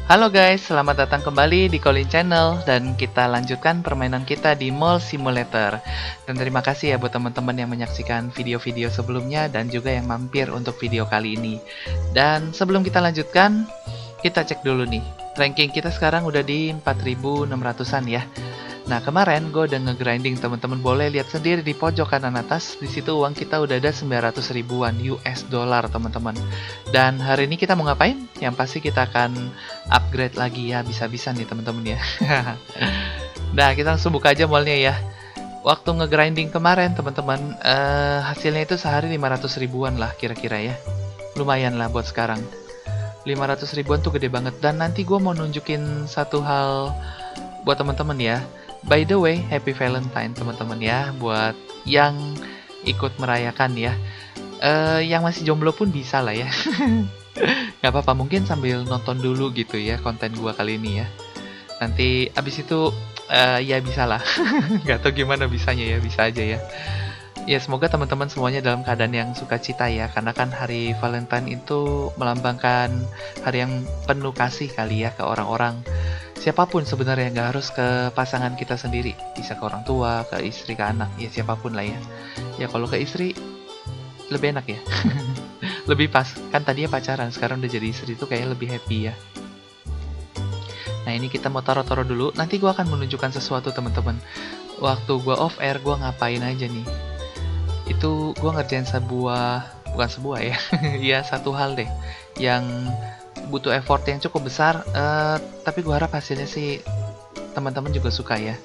Halo guys, selamat datang kembali di Colin Channel dan kita lanjutkan permainan kita di Mall Simulator. Dan terima kasih ya buat teman-teman yang menyaksikan video-video sebelumnya dan juga yang mampir untuk video kali ini. Dan sebelum kita lanjutkan, kita cek dulu nih. Ranking kita sekarang udah di 4.600-an ya. Nah, kemarin gue udah nge-grinding, teman-teman boleh lihat sendiri di pojok kanan atas. Di situ uang kita udah ada 900 ribuan US dollar, teman-teman. Dan hari ini kita mau ngapain? Yang pasti kita akan upgrade lagi ya, bisa-bisa nih teman-teman ya. Nah, kita langsung buka aja mallnya ya. Waktu nge-grinding kemarin, teman-teman, hasilnya itu sehari 500 ribuan lah kira-kira ya. Lumayan lah buat sekarang. 500 ribuan tuh gede banget. Dan nanti gue mau nunjukin satu hal buat teman-teman ya. By the way, Happy Valentine teman-teman ya, buat yang ikut merayakan ya. Yang masih jomblo pun bisa lah ya. Gak apa-apa, mungkin sambil nonton dulu gitu ya konten gua kali ini ya. Nanti abis itu ya bisa lah. Gak tau gimana bisanya ya, bisa aja ya. Ya semoga teman-teman semuanya dalam keadaan yang sukacita ya, karena kan hari Valentine itu melambangkan hari yang penuh kasih kali ya ke orang-orang. Siapapun sebenarnya, nggak harus ke pasangan kita sendiri, bisa ke orang tua, ke istri, ke anak, ya siapapun lah ya. Ya kalau ke istri lebih enak ya, lebih pas. Kan tadinya pacaran, sekarang udah jadi istri itu kayak lebih happy ya. Nah ini kita mau taruh-taruh dulu. Nanti gue akan menunjukkan sesuatu teman-teman. Waktu gue off air gue ngapain aja nih? Itu gue ngerjain bukan sebuah ya, ya satu hal deh, yang butuh effort yang cukup besar. Tapi gue harap hasilnya sih teman-teman juga suka ya.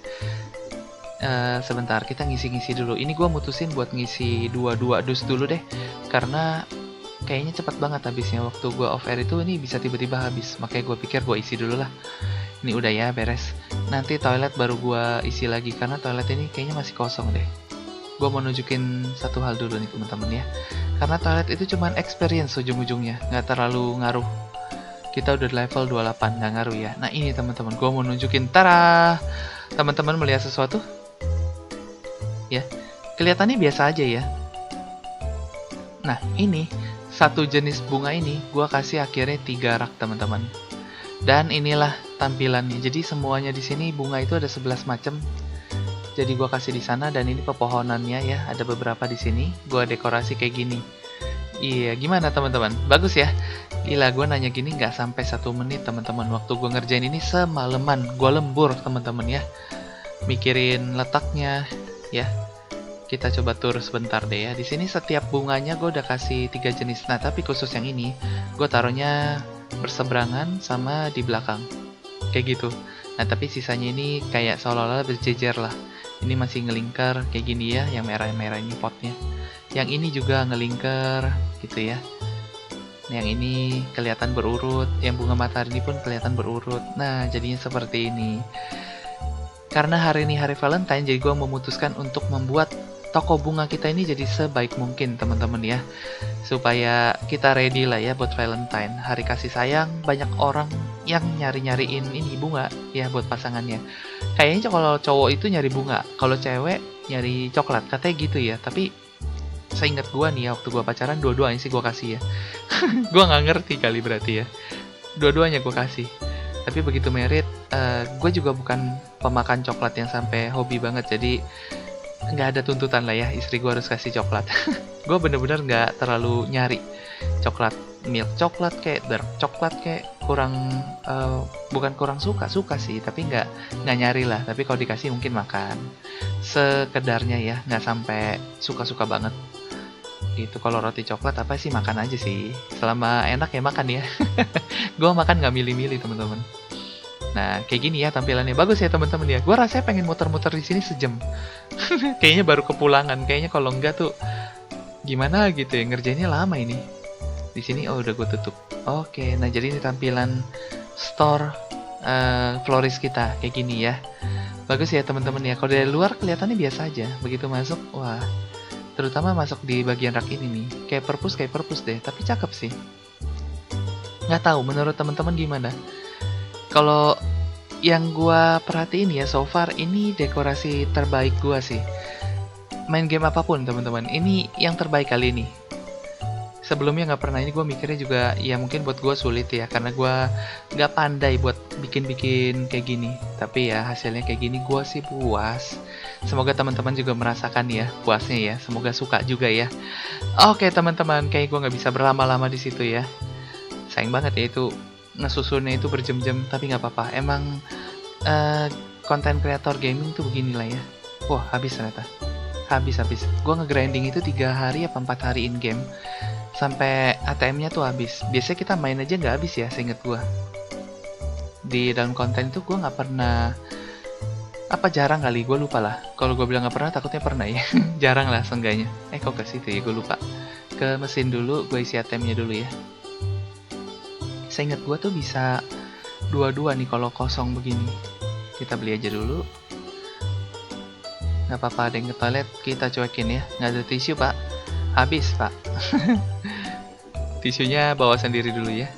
Sebentar, kita ngisi-ngisi dulu. Ini gue mutusin buat ngisi 2 dus dulu deh, karena kayaknya cepat banget habisnya. Waktu gue off air itu ini bisa tiba-tiba habis, makanya gue pikir gue isi dulu lah. Ini udah ya beres. Nanti toilet baru gue isi lagi, karena toilet ini kayaknya masih kosong deh. Gue mau nunjukin satu hal dulu nih teman-teman ya, karena toilet itu cuman experience ujung-ujungnya, nggak terlalu ngaruh. Kita udah level 28, nggak ngaruh ya. Nah ini teman-teman, gue mau nunjukin. Tara, teman-teman melihat sesuatu ya, kelihatannya biasa aja ya. Nah ini satu jenis bunga ini gue kasih akhirnya 3 rak teman-teman. Dan inilah tampilannya. Jadi semuanya di sini bunga itu ada 11 macam. Jadi gue kasih di sana, dan ini pepohonannya ya, ada beberapa di sini. Gue dekorasi kayak gini. Iya, gimana teman-teman? Bagus ya? Gila, gue nanya gini nggak sampai 1 menit teman-teman. Waktu gue ngerjain ini semalaman, gue lembur teman-teman ya, mikirin letaknya ya. Kita coba tur sebentar deh ya. Di sini setiap bunganya gue udah kasih 3 jenis. Nah tapi khusus yang ini, gue taruhnya berseberangan sama di belakang, kayak gitu. Nah tapi sisanya ini kayak seolah-olah berjejer lah. Ini masih ngelingkar kayak gini ya, yang merah-merah ini potnya. Yang ini juga ngelingkar gitu ya. Yang ini kelihatan berurut, yang bunga matahari ini pun kelihatan berurut. Nah, jadinya seperti ini. Karena hari ini hari Valentine, jadi gue memutuskan untuk membuat toko bunga kita ini jadi sebaik mungkin, teman-teman ya. Supaya kita ready lah ya buat Valentine. Hari kasih sayang, banyak orang yang nyari-nyariin ini bunga ya buat pasangannya. Kayaknya kalau cowok itu nyari bunga, kalau cewek nyari coklat, katanya gitu ya. Tapi seingat gue nih ya, waktu gue pacaran dua-duanya sih gue kasih ya. Gue nggak ngerti kali berarti ya. Dua-duanya gue kasih. Tapi begitu merit, gue juga bukan pemakan coklat yang sampai hobi banget. Jadi nggak ada tuntutan lah ya, istri gue harus kasih coklat. Gue bener-bener nggak terlalu nyari coklat, milk coklat kayak dark coklat kayak kurang, bukan kurang suka sih, tapi nggak nyari lah. Tapi kalau dikasih mungkin makan sekedarnya ya, nggak sampai suka banget gitu. Kalau roti coklat apa sih, makan aja sih, selama enak ya makan ya. Gue makan nggak milih-milih teman-teman. Nah kayak gini ya tampilannya, bagus ya teman-teman ya. Gue rasanya pengen muter-muter di sini sejam. Kayaknya baru kepulangan, kayaknya kalau enggak tuh gimana gitu ya, ngerjainnya lama ini. Di sini oh udah gue tutup. Oke, nah jadi ini tampilan store florist kita kayak gini ya. Bagus ya teman-teman ya. Kalau dari luar kelihatannya biasa aja, begitu masuk wah, terutama masuk di bagian rak ini nih, kayak perpus deh, tapi cakep sih. Nggak tahu menurut teman-teman gimana. Kalau yang gua perhatiin ya, so far ini dekorasi terbaik gua sih. Main game apapun teman-teman, ini yang terbaik kali ini. Sebelumnya nggak pernah, ini gue mikirnya juga ya mungkin buat gue sulit ya, karena gue nggak pandai buat bikin-bikin kayak gini. Tapi ya hasilnya kayak gini gue sih puas. Semoga teman-teman juga merasakan ya puasnya ya. Semoga suka juga ya. Oke teman-teman, kayak gue nggak bisa berlama-lama di situ ya. Sayang banget ya itu ngesusunnya itu berjam-jam, tapi nggak apa-apa. Emang konten kreator gaming tuh beginilah ya. Wah habis ternyata. Habis. Gue nge-grinding itu 3 hari apa 4 hari in game. Sampai ATM-nya tuh habis. Biasanya kita main aja nggak habis ya, seinget gue. Di dalam konten itu gue nggak pernah, apa jarang kali, gue lupa lah. Kalau gue bilang nggak pernah, takutnya pernah ya. Jarang lah seenggaknya. Kok ke situ ya, gue lupa. Ke mesin dulu, gue isi ATM-nya dulu ya. Seinget gue tuh bisa 22 nih kalau kosong begini. Kita beli aja dulu. Nggak apa-apa, ada yang ke toilet, kita cuekin ya. Nggak ada tisu pak. Habis pak. Tisunya bawa sendiri dulu ya.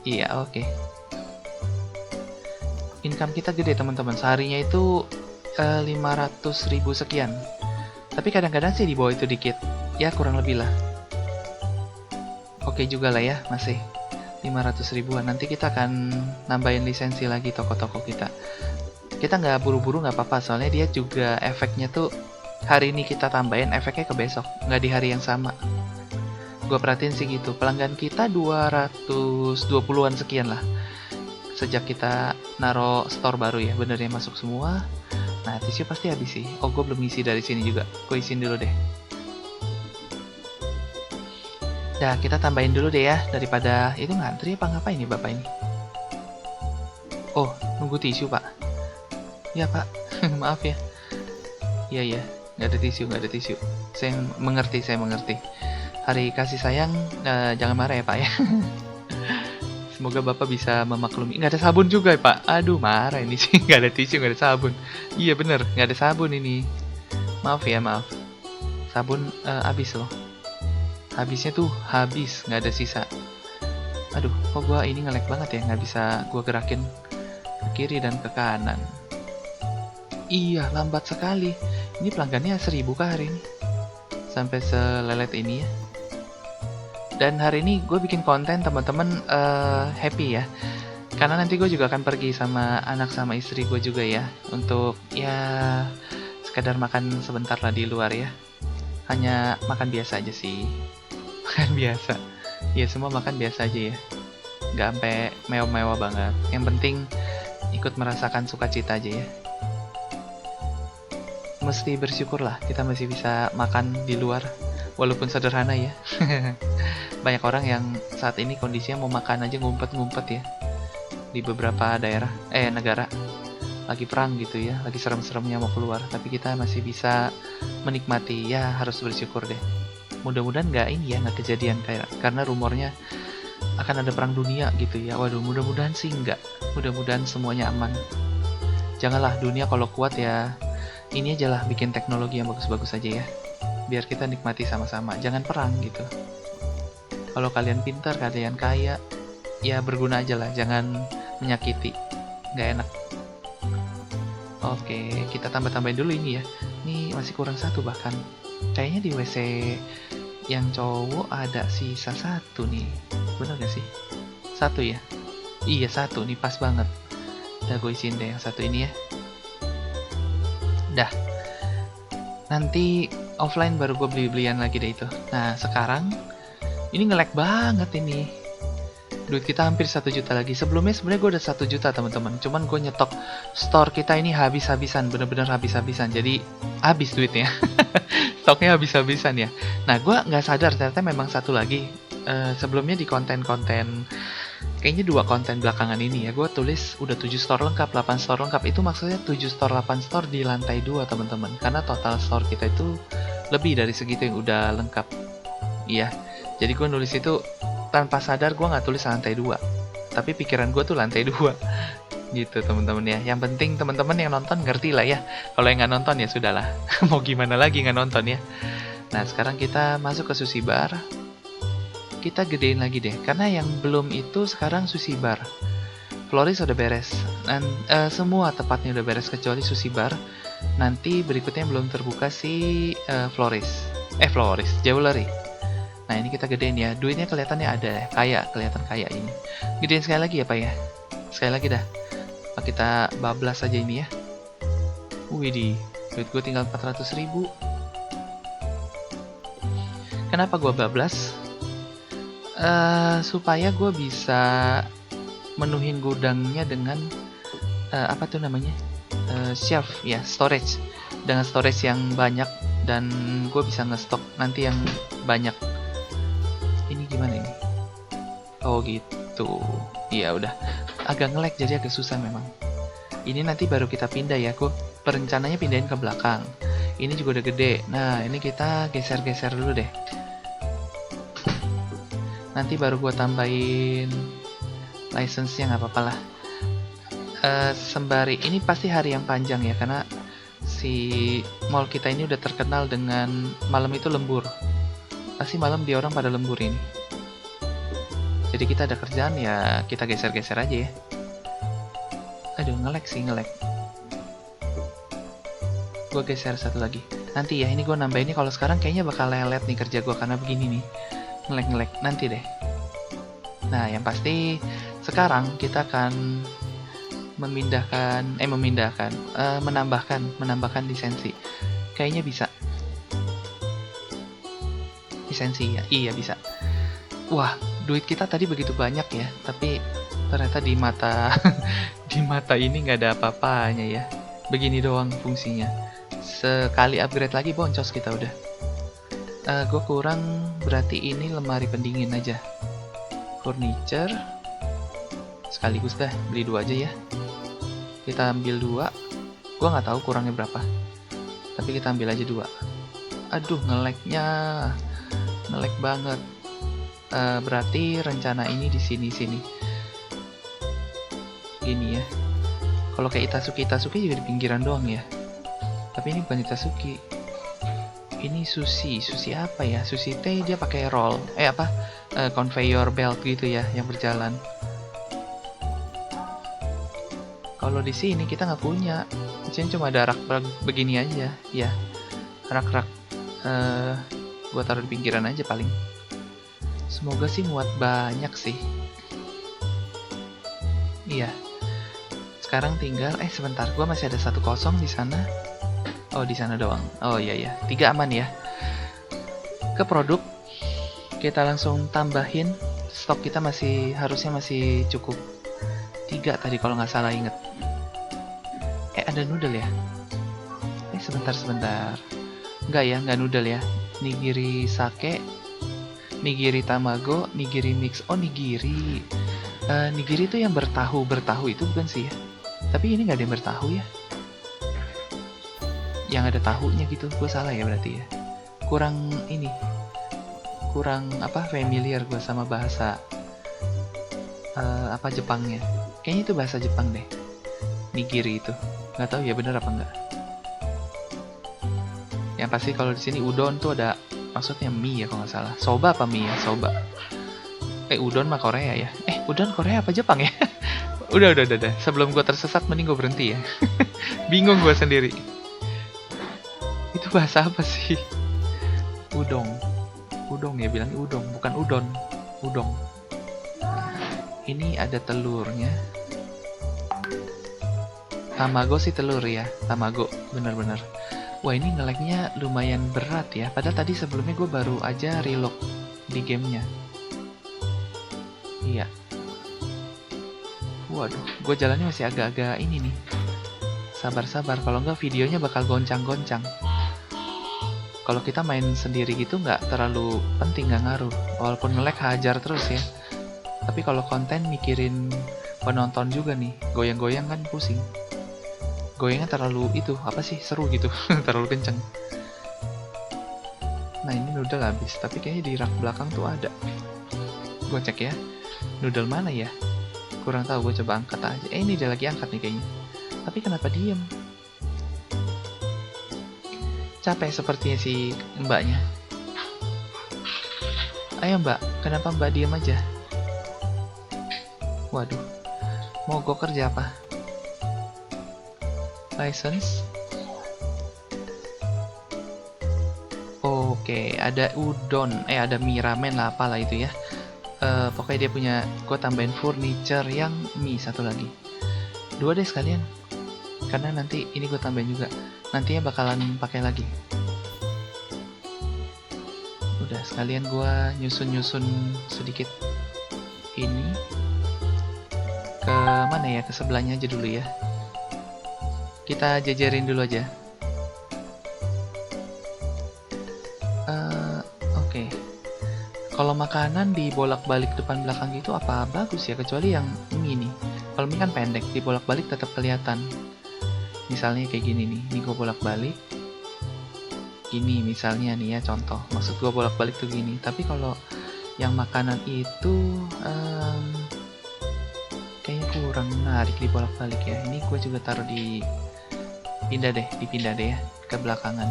Iya oke. Income kita gede teman-teman. Seharinya itu 500.000 sekian. Tapi kadang-kadang sih di bawah itu dikit. Ya kurang lebih lah. Oke juga lah ya, masih 500 ribuan. Nanti kita akan nambahin lisensi lagi toko-toko kita. Kita nggak buru-buru nggak apa-apa, soalnya dia juga efeknya tuh hari ini kita tambahin, efeknya ke besok, nggak di hari yang sama. Gue perhatiin sih gitu. Pelanggan kita 220-an sekian lah. Sejak kita naro store baru ya, benernya masuk semua. Nah, tisu pasti habis sih. Oh, gue belum ngisi dari sini juga. Gue isiin dulu deh. Nah, kita tambahin dulu deh ya, daripada itu ngantri apa ngapain nih bapak ini? Oh, nunggu tisu pak. Ya pak, maaf ya. Iya, nggak ada tisu. Saya mengerti. Hari kasih sayang, jangan marah ya pak ya. Semoga bapak bisa memaklumi. Nggak ada sabun juga ya pak. Aduh, marah ini sih. Nggak ada tisu, nggak ada sabun. Iya bener, nggak ada sabun ini. Maaf ya, maaf. Sabun habis loh. Habisnya tuh habis, nggak ada sisa. Aduh, kok gua ini nge-lag banget ya, nggak bisa gua gerakin ke kiri dan ke kanan. Iya, lambat sekali. Ini pelanggannya 1000 kah hari ini? Sampai selelet ini ya. Dan hari ini gue bikin konten teman-teman happy ya. Karena nanti gue juga akan pergi sama anak sama istri gue juga ya. Untuk ya sekedar makan sebentar lah di luar ya. Hanya makan biasa aja sih. Makan biasa. Ya semua makan biasa aja ya. Nggak sampai mewah-mewah banget. Yang penting ikut merasakan sukacita aja ya. Mesti bersyukur lah kita masih bisa makan di luar. Walaupun sederhana ya. Banyak orang yang saat ini kondisinya mau makan aja ngumpet-ngumpet ya. Di beberapa daerah, negara. Lagi perang gitu ya. Lagi serem-seremnya mau keluar. Tapi kita masih bisa menikmati. Ya harus bersyukur deh. Mudah-mudahan nggak ini ya, nggak kejadian kayak, karena rumornya akan ada perang dunia gitu ya. Waduh, mudah-mudahan sih nggak. Mudah-mudahan semuanya aman. Janganlah dunia kalau kuat ya, ini aja lah, bikin teknologi yang bagus-bagus aja ya. Biar kita nikmati sama-sama. Jangan perang gitu. Kalau kalian pintar, kalian kaya, ya berguna aja lah. Jangan menyakiti. Nggak enak. Oke, kita tambah-tambahin dulu ini ya. Ini masih kurang 1 bahkan. Kayaknya di WC yang cowok ada sisa 1 nih. Bener gak sih? 1 ya? Iya 1 nih, pas banget. Udah gue isiin deh yang 1 ini ya. Dah. Nanti offline baru gue beli-belian lagi deh itu. Nah sekarang ini nge-lag banget ini. Duit kita hampir 1 juta lagi. Sebelumnya sebenarnya gue udah 1 juta teman-teman. Cuman gue nyetok store kita ini habis-habisan, bener-bener habis-habisan. Jadi habis duitnya. Stoknya habis-habisan ya. Nah gue nggak sadar ternyata memang 1 lagi. Sebelumnya di konten-konten, kayaknya 2 konten belakangan ini ya, gue tulis udah 7 store lengkap, 8 store lengkap. Itu maksudnya 7 store, 8 store di lantai 2 teman-teman. Karena total store kita itu lebih dari segitu yang udah lengkap. Iya. Jadi gue nulis itu tanpa sadar, gue nggak tulis lantai 2. Tapi pikiran gue tuh lantai 2. Gitu teman-teman ya. Yang penting teman-teman yang nonton ngerti lah ya. Kalau yang nggak nonton ya sudahlah. Mau gimana lagi nggak nonton ya. Nah sekarang kita masuk ke sushi bar. Kita gedein lagi deh. Karena yang belum itu sekarang sushi bar. Floris udah beres. Dan semua tepatnya udah beres kecuali sushi bar. Nanti berikutnya belum terbuka si Floris. Floris Jewelry. Nah ini kita gedein ya, duitnya kelihatannya ada ya, kaya, kelihatan kaya ini. Gedein sekali lagi ya Pak ya, sekali lagi dah. Kita bablas aja ini ya. Widih, duit gue tinggal 400.000. Kenapa gue bablas? Supaya gue bisa menuhin gudangnya dengan apa tuh namanya, shelf ya, storage, dengan storage yang banyak, dan gue bisa ngestok nanti yang banyak. Ini gimana ini? Oh gitu. Iya udah, agak nge-lag jadi agak susah memang. Ini nanti baru kita pindah ya, gue perencananya pindahin ke belakang. Ini juga udah gede. Nah ini kita geser-geser dulu deh. Nanti baru gue tambahin license-nya, nggak apa-apa lah. Sembari ini pasti hari yang panjang ya, karena si mall kita ini udah terkenal dengan malam itu lembur. Pasti malam dia orang pada lembur ini. Jadi kita ada kerjaan ya, kita geser-geser aja ya. Aduh, nge-lag sih, nge-lag. Gue geser satu lagi. Nanti ya, ini gue nambahin ini, kalau sekarang kayaknya bakal lelet nih kerja gue karena begini nih. Nge-lag, nanti deh. Nah, yang pasti sekarang kita akan menambahkan lisensi. Kayaknya bisa. Lisensi ya, iya bisa. Wah, duit kita tadi begitu banyak ya, tapi ternyata di mata di mata ini nggak ada apa-apanya ya. Begini doang fungsinya. Sekali upgrade lagi boncos kita udah. Gue kurang, berarti ini lemari pendingin aja. Furniture. Sekaligus dah, beli 2 aja ya. Kita ambil 2. Gue nggak tahu kurangnya berapa. Tapi kita ambil aja 2. Aduh, nge-lag banget. Berarti rencana ini di sini. Gini ya. Kalau kayak Itasuki juga di pinggiran doang ya. Tapi ini bukan Itasuki. Ini Sushi apa ya? Sushi teh dia pakai roll. Conveyor belt gitu ya, yang berjalan. Kalau di sini kita nggak punya. Di sini cuma ada rak begini aja, ya. Rak-rak. Gua taruh di pinggiran aja paling. Semoga sih muat banyak sih. Iya. Sekarang tinggal, sebentar, gua masih ada 1 kosong di sana. Oh, di sana doang. Oh iya. 3 aman ya. Ke produk, kita langsung tambahin. Stok kita harusnya masih cukup. 3 tadi kalau nggak salah inget. Ada noodle ya? Sebentar. Nggak noodle ya. Nigiri sake, nigiri tamago, nigiri mix. Oh, nigiri. Nigiri itu yang bertahu itu bukan sih ya? Tapi ini nggak ada yang bertahu ya? Yang ada tahunya gitu. Gue salah ya berarti ya? Kurang familiar gue sama bahasa Jepangnya. Kayaknya itu bahasa Jepang deh. Nigiri itu. Nggak tahu ya bener apa enggak. Yang pasti kalau di sini udon tuh ada maksudnya mie ya kalau nggak salah. Soba apa mie ya? Soba. Udon mah Korea ya. Udon Korea apa Jepang ya? udah. Sebelum gue tersesat mending gue berhenti ya. Bingung gue sendiri. Itu bahasa apa sih? Udong ya, bilang udong, bukan udon. Udong. Ini ada telurnya. Tamago sih telur ya, tamago, bener-bener. Wah, ini nge-lag-nya lumayan berat ya. Padahal tadi sebelumnya gue baru aja reload di gamenya. Iya. Waduh, gue jalannya masih agak-agak ini nih. Sabar, kalau nggak videonya bakal goncang-goncang. Kalau kita main sendiri gitu nggak terlalu penting, nggak ngaruh. Walaupun nge-lag hajar terus ya. Tapi kalau konten mikirin penonton juga nih, goyang-goyang kan pusing. Goyangnya terlalu seru gitu, terlalu kenceng. Nah ini noodle habis, tapi kayaknya di rak belakang tuh ada. Gue cek ya, noodle mana ya? Kurang tahu, gue coba angkat aja. Ini dia lagi angkat nih kayaknya. Tapi kenapa diem? Capek sepertinya si mbaknya. Ayo mbak, kenapa mbak diem aja? Waduh, mau gue kerja apa? License. Oh, Oke, ada udon, ada mie ramen lah apalah itu ya. Pokoknya dia punya, gue tambahin furniture yang mie satu lagi. 2 deh sekalian. Karena nanti ini gue tambahin juga. Nantinya bakalan pakai lagi. Udah sekalian gue nyusun-nyusun sedikit ini ke mana ya, ke sebelahnya aja dulu ya. Kita jajarin dulu aja. Oke. Kalau makanan dibolak-balik depan belakang gitu apa bagus ya, kecuali yang mie nih. Kalau mie kan pendek, dibolak-balik tetap kelihatan. Misalnya kayak gini nih, ini gue bolak-balik. Gini misalnya nih ya, contoh. Maksud gue bolak-balik tuh gini. Tapi kalau yang makanan itu kayaknya kurang menarik dibolak-balik ya. Ini gue juga taruh di dipindah deh ya ke belakangan.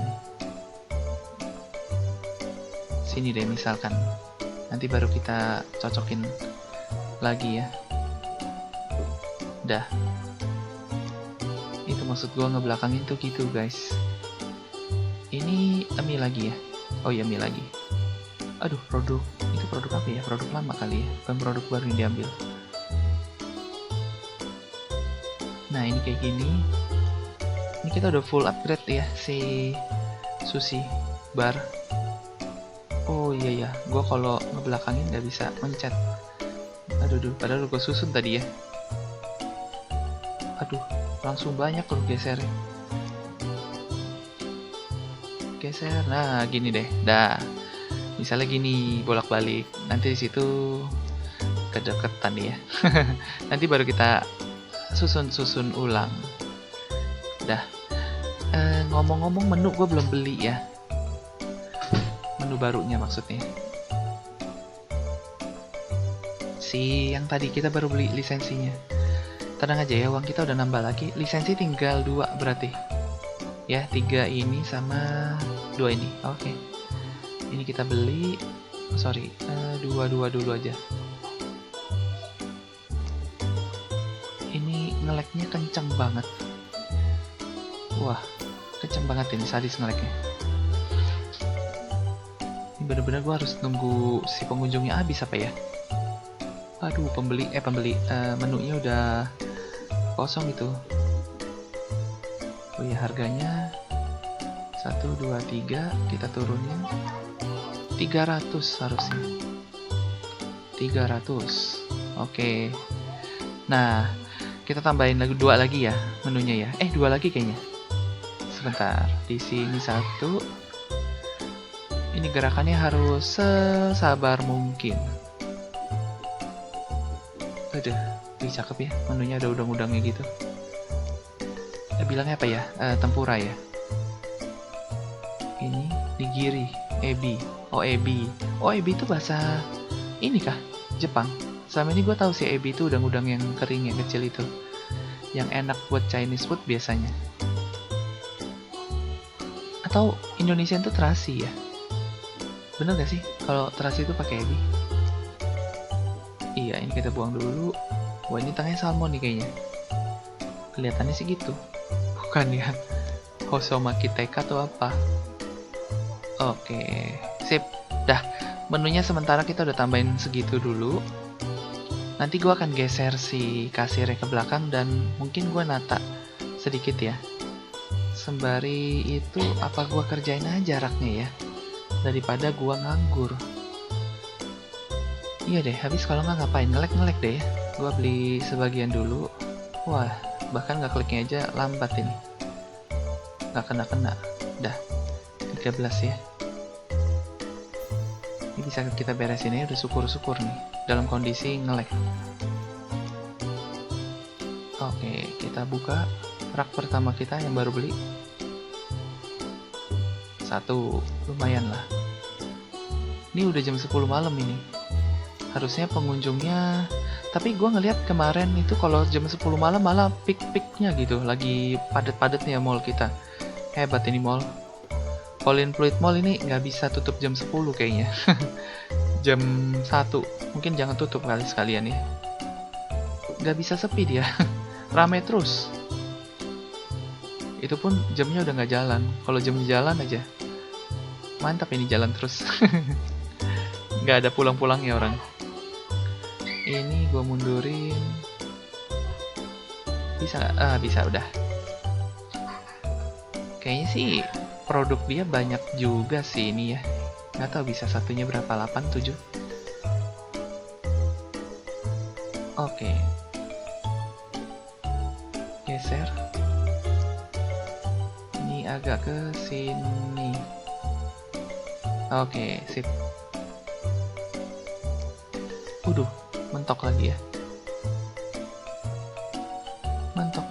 Sini deh misalkan. Nanti baru kita cocokin lagi ya. Dah. Itu maksud gue ngebelakangin tuh gitu guys. Ini mie lagi ya. Oh iya, mie lagi. Aduh, itu produk apa ya? Produk lama kali ya, bukan produk baru yang diambil. Nah ini kayak gini. Ini kita udah full upgrade ya si sushi bar. Oh iya ya, gue kalau ngebelakangin nggak bisa mencet. Aduh, padahal gue susun tadi ya. Aduh, langsung banyak loh geser. Nah gini deh, dah. Misalnya gini bolak-balik, nanti di situ kedeketan ya. Nanti baru kita susun ulang. Dah. Ngomong-ngomong menu gue belum beli ya. Menu barunya maksudnya. Si yang tadi kita baru beli lisensinya. Tenang aja ya, uang kita udah nambah lagi. Lisensi tinggal 2 berarti. Ya, 3 ini sama 2 ini. Oke. Ini kita beli. Sorry, 2 dulu aja. Ini nge-lag-nya kencang banget. Wah, kencang banget ini sadis nge-lag-nya. Ini bener-bener gue harus nunggu si pengunjungnya habis apa ya? Aduh, menunya udah kosong itu. Oh ya, harganya 1, 2, 3 kita turunin 300 harusnya. 300. Oke. Nah, kita tambahin lagi 2 lagi ya menunya ya. 2 lagi kayaknya. Sebentar, di sini 1. Ini gerakannya harus sesabar mungkin. Aduh, ini cakep ya, menunya ada udang-udangnya gitu. Bilangnya apa ya? Tempura ya. Ini nigiri, ebi. Oh, ebi. Oh, ebi itu bahasa ini kah? Jepang. Selama ini gue tahu sih ebi itu udang-udang yang kering yang kecil itu. Yang enak buat Chinese food biasanya. Atau Indonesian itu terasi ya? Bener gak sih kalau terasi itu pakai ebi? Iya, ini kita buang dulu. Wah, ini tengahnya salmon nih kayaknya. Kelihatannya sih gitu. Bukan ya Hosomaki Teka atau apa. Oke, sip. Dah, menunya sementara kita udah tambahin segitu dulu. Nanti gue akan geser si kasirnya ke belakang dan mungkin gue nata sedikit ya. Sembari itu apa gue kerjain aja raknya ya, daripada gue nganggur. Iya deh, habis kalau nggak ngapain, ngelek deh ya. Gue beli sebagian dulu. Wah, bahkan nggak kliknya aja lambat ini. Nggak kena. Dah, 13 ya. Ini bisa kita beresin ya, udah syukur-syukur nih. Dalam kondisi ngelek. Oke, kita buka rak pertama kita yang baru beli. 1, lumayan lah. Ini udah jam 10 malam ini. Harusnya pengunjungnya, tapi gue ngeliat kemarin itu kalau jam 10 malam malah peak-peaknya gitu, lagi padet-padetnya mall kita. Hebat ini mall. Colin Fluid Mall ini nggak bisa tutup jam 10 kayaknya. Jam 1 mungkin jangan tutup kali sekalian ya. Nggak bisa sepi dia. Rame terus. Itu pun jamnya udah nggak jalan. Kalau jam jalan aja Mantap ini jalan terus. Nggak ada pulang-pulangnya orang. Ini gue mundurin. Bisa nggak? Ah, bisa udah. Kayaknya sih produk dia banyak juga sih ini ya. Nggak tahu bisa satunya berapa, 8, 7. Oke. Geser. Ini agak ke sini. Oke, sip. Waduh, mentok lagi ya. Mentok.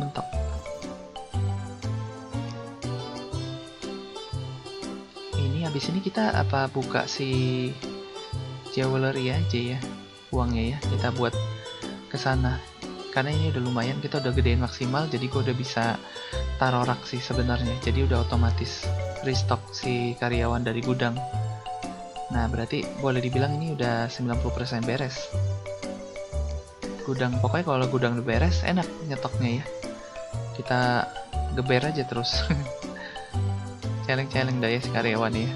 Ini habis ini kita apa buka si jewelry aja ya. Uangnya ya, kita buat ke sana. Karena ini udah lumayan, kita udah gedein maksimal, jadi gue udah bisa taruh rak sih sebenarnya. Jadi udah otomatis restock si karyawan dari gudang. Nah, berarti boleh dibilang ini udah 90% beres. Gudang, pokoknya kalau gudang udah beres, enak nyetoknya ya. Kita geber aja terus. Celeng-celeng dah ya si karyawan ya.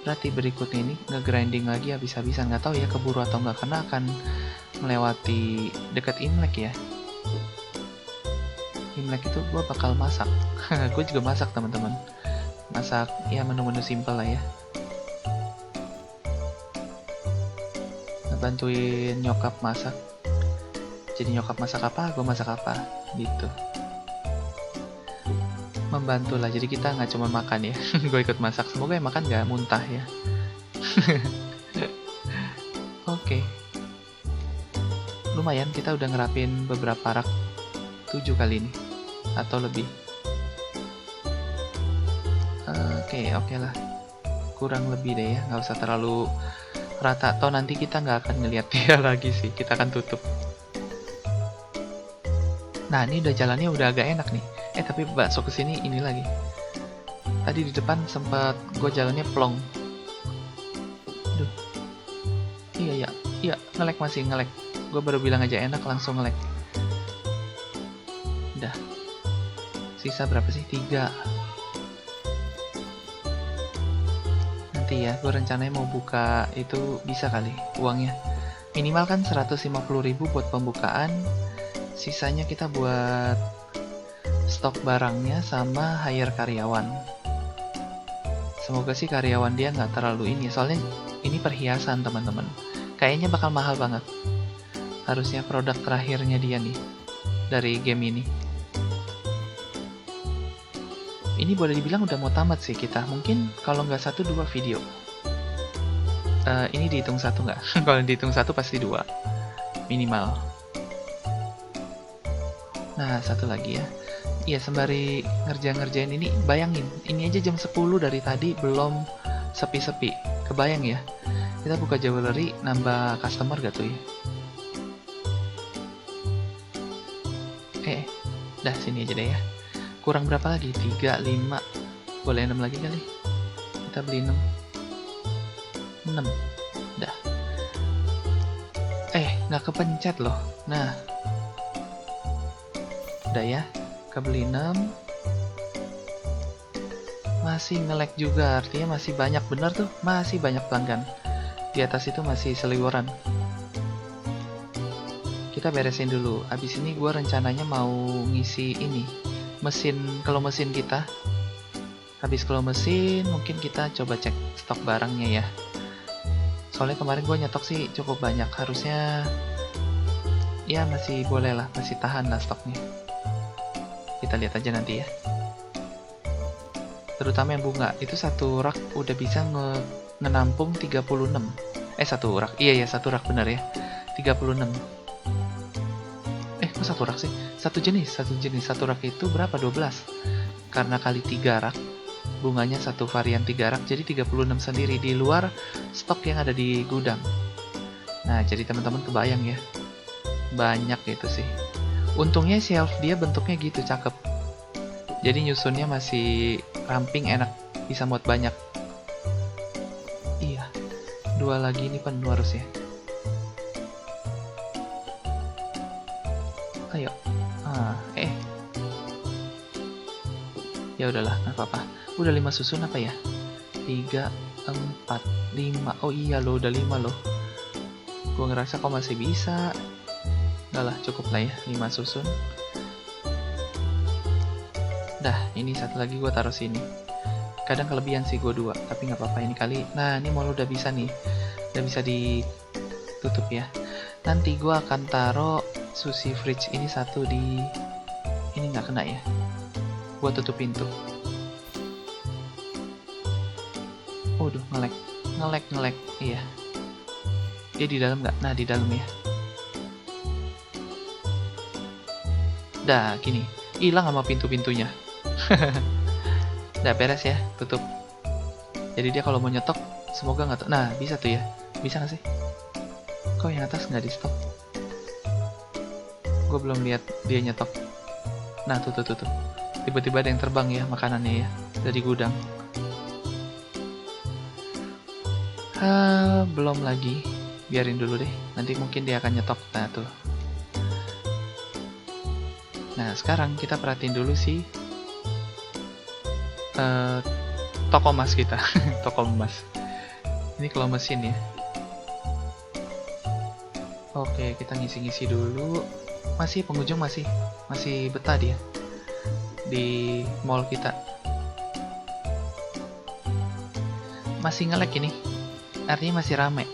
Berarti berikutnya ini nge-grinding lagi habis-habisan. Nggak tahu ya keburu atau nggak, karena akan melewati dekat Imlek ya. Imlek itu gue bakal masak. Gue juga masak teman-teman. Masak ya menu-menu simpel lah ya. Bantuin nyokap masak. Jadi nyokap masak apa, gue masak apa gitu. Membantu lah, jadi kita nggak cuma makan ya. Gue ikut masak, semoga yang makan nggak muntah ya. Oke. Lumayan, kita udah ngerapin beberapa rak. 7 kali ini atau lebih. Oke lah, kurang lebih deh ya, nggak usah terlalu rata, atau nanti kita nggak akan ngeliat dia lagi sih, kita akan tutup. Nah, ini udah jalannya udah agak enak nih. Tapi bakso kesini ini lagi. Tadi di depan sempat gue jalannya plong. Aduh. Iya, nge-lag masih nge-lag. Gue baru bilang aja enak langsung nge-lag. Udah. Sisa berapa sih? 3. Nanti ya, gue rencananya mau buka itu bisa kali uangnya. Minimal kan 150.000 buat pembukaan. Sisanya kita buat stok barangnya sama hire karyawan. Semoga sih karyawan dia nggak terlalu ini, soalnya ini perhiasan teman-teman. Kayaknya bakal mahal banget. Harusnya produk terakhirnya dia nih dari game ini. Ini boleh dibilang udah mau tamat sih kita. Mungkin kalau nggak 1-2 video. Ini dihitung 1 nggak? Kalau dihitung 1 pasti 2 minimal. Nah, 1 lagi ya. Iya, sembari ngerjain ini, bayangin, ini aja jam 10 dari tadi belum sepi-sepi. Kebayang ya, kita buka jewelry, nambah customer gak tuh ya? Dah sini aja deh ya. Kurang berapa lagi? 3, 5, boleh 6 lagi kali? Kita beli 6. Dah. Nggak kepencet loh. Nah. Udah ya. Beli 6, masih nge-lag juga, artinya masih banyak, bener tuh, masih banyak pelanggan di atas itu, masih seliweran. Kita beresin dulu. Abis ini gue rencananya mau ngisi ini mesin, kalau mesin kita habis kalau mesin, mungkin kita coba cek stok barangnya ya. Soalnya kemarin gue nyetok sih cukup banyak, harusnya ya masih boleh lah, masih tahan lah stoknya. Kita lihat aja nanti ya. Terutama yang bunga, itu satu rak udah bisa ngenampung 36. Satu rak. Iya, satu rak benar ya. 36. Kok satu rak sih? Satu jenis. Satu rak itu berapa? 12. Karena kali 3 rak, bunganya satu varian 3 rak, jadi 36 sendiri di luar stok yang ada di gudang. Nah, jadi teman-teman kebayang ya. Banyak itu sih. Untungnya shelf dia bentuknya gitu, cakep. Jadi nyusunnya masih ramping, enak, bisa muat banyak. Iya, 2 lagi ini penuh harusnya. Ayo. Ya udahlah, nggak apa-apa. Udah 5 susun apa ya? 3, 4, 5. Oh iya lo, udah 5 loh. Gue ngerasa kok masih bisa. Udah lah, cukup lah ya, 5 susun. Dah, ini satu lagi gue taruh sini. Kadang kelebihan sih gue 2, tapi nggak apa-apa ini kali. Nah, ini mall udah bisa nih. Udah bisa ditutup ya. Nanti gue akan taruh sushi fridge ini satu di... Ini nggak kena ya. Gue tutup pintu. Waduh, ngelek. Iya. Dia di dalam nggak? Nah, di dalam ya. Dah, gini. Hilang sama pintu-pintunya. Udah beres ya, tutup. Jadi dia kalau mau nyetok, semoga nggak... Nah, bisa tuh ya. Bisa nggak sih? Kok yang atas nggak di stop? Gue belum lihat dia nyetok. Nah, tuh. Tiba-tiba ada yang terbang ya, makanannya ya. Dari gudang. Belum lagi. Biarin dulu deh. Nanti mungkin dia akan nyetok. Nah, tuh. Nah, sekarang kita perhatiin dulu sih toko emas kita. Toko emas. Ini kalau mesin ya. Oke, kita ngisi-ngisi dulu. Masih pengunjung masih betah dia di mall kita. Masih nge-lag ini. Artinya masih rame.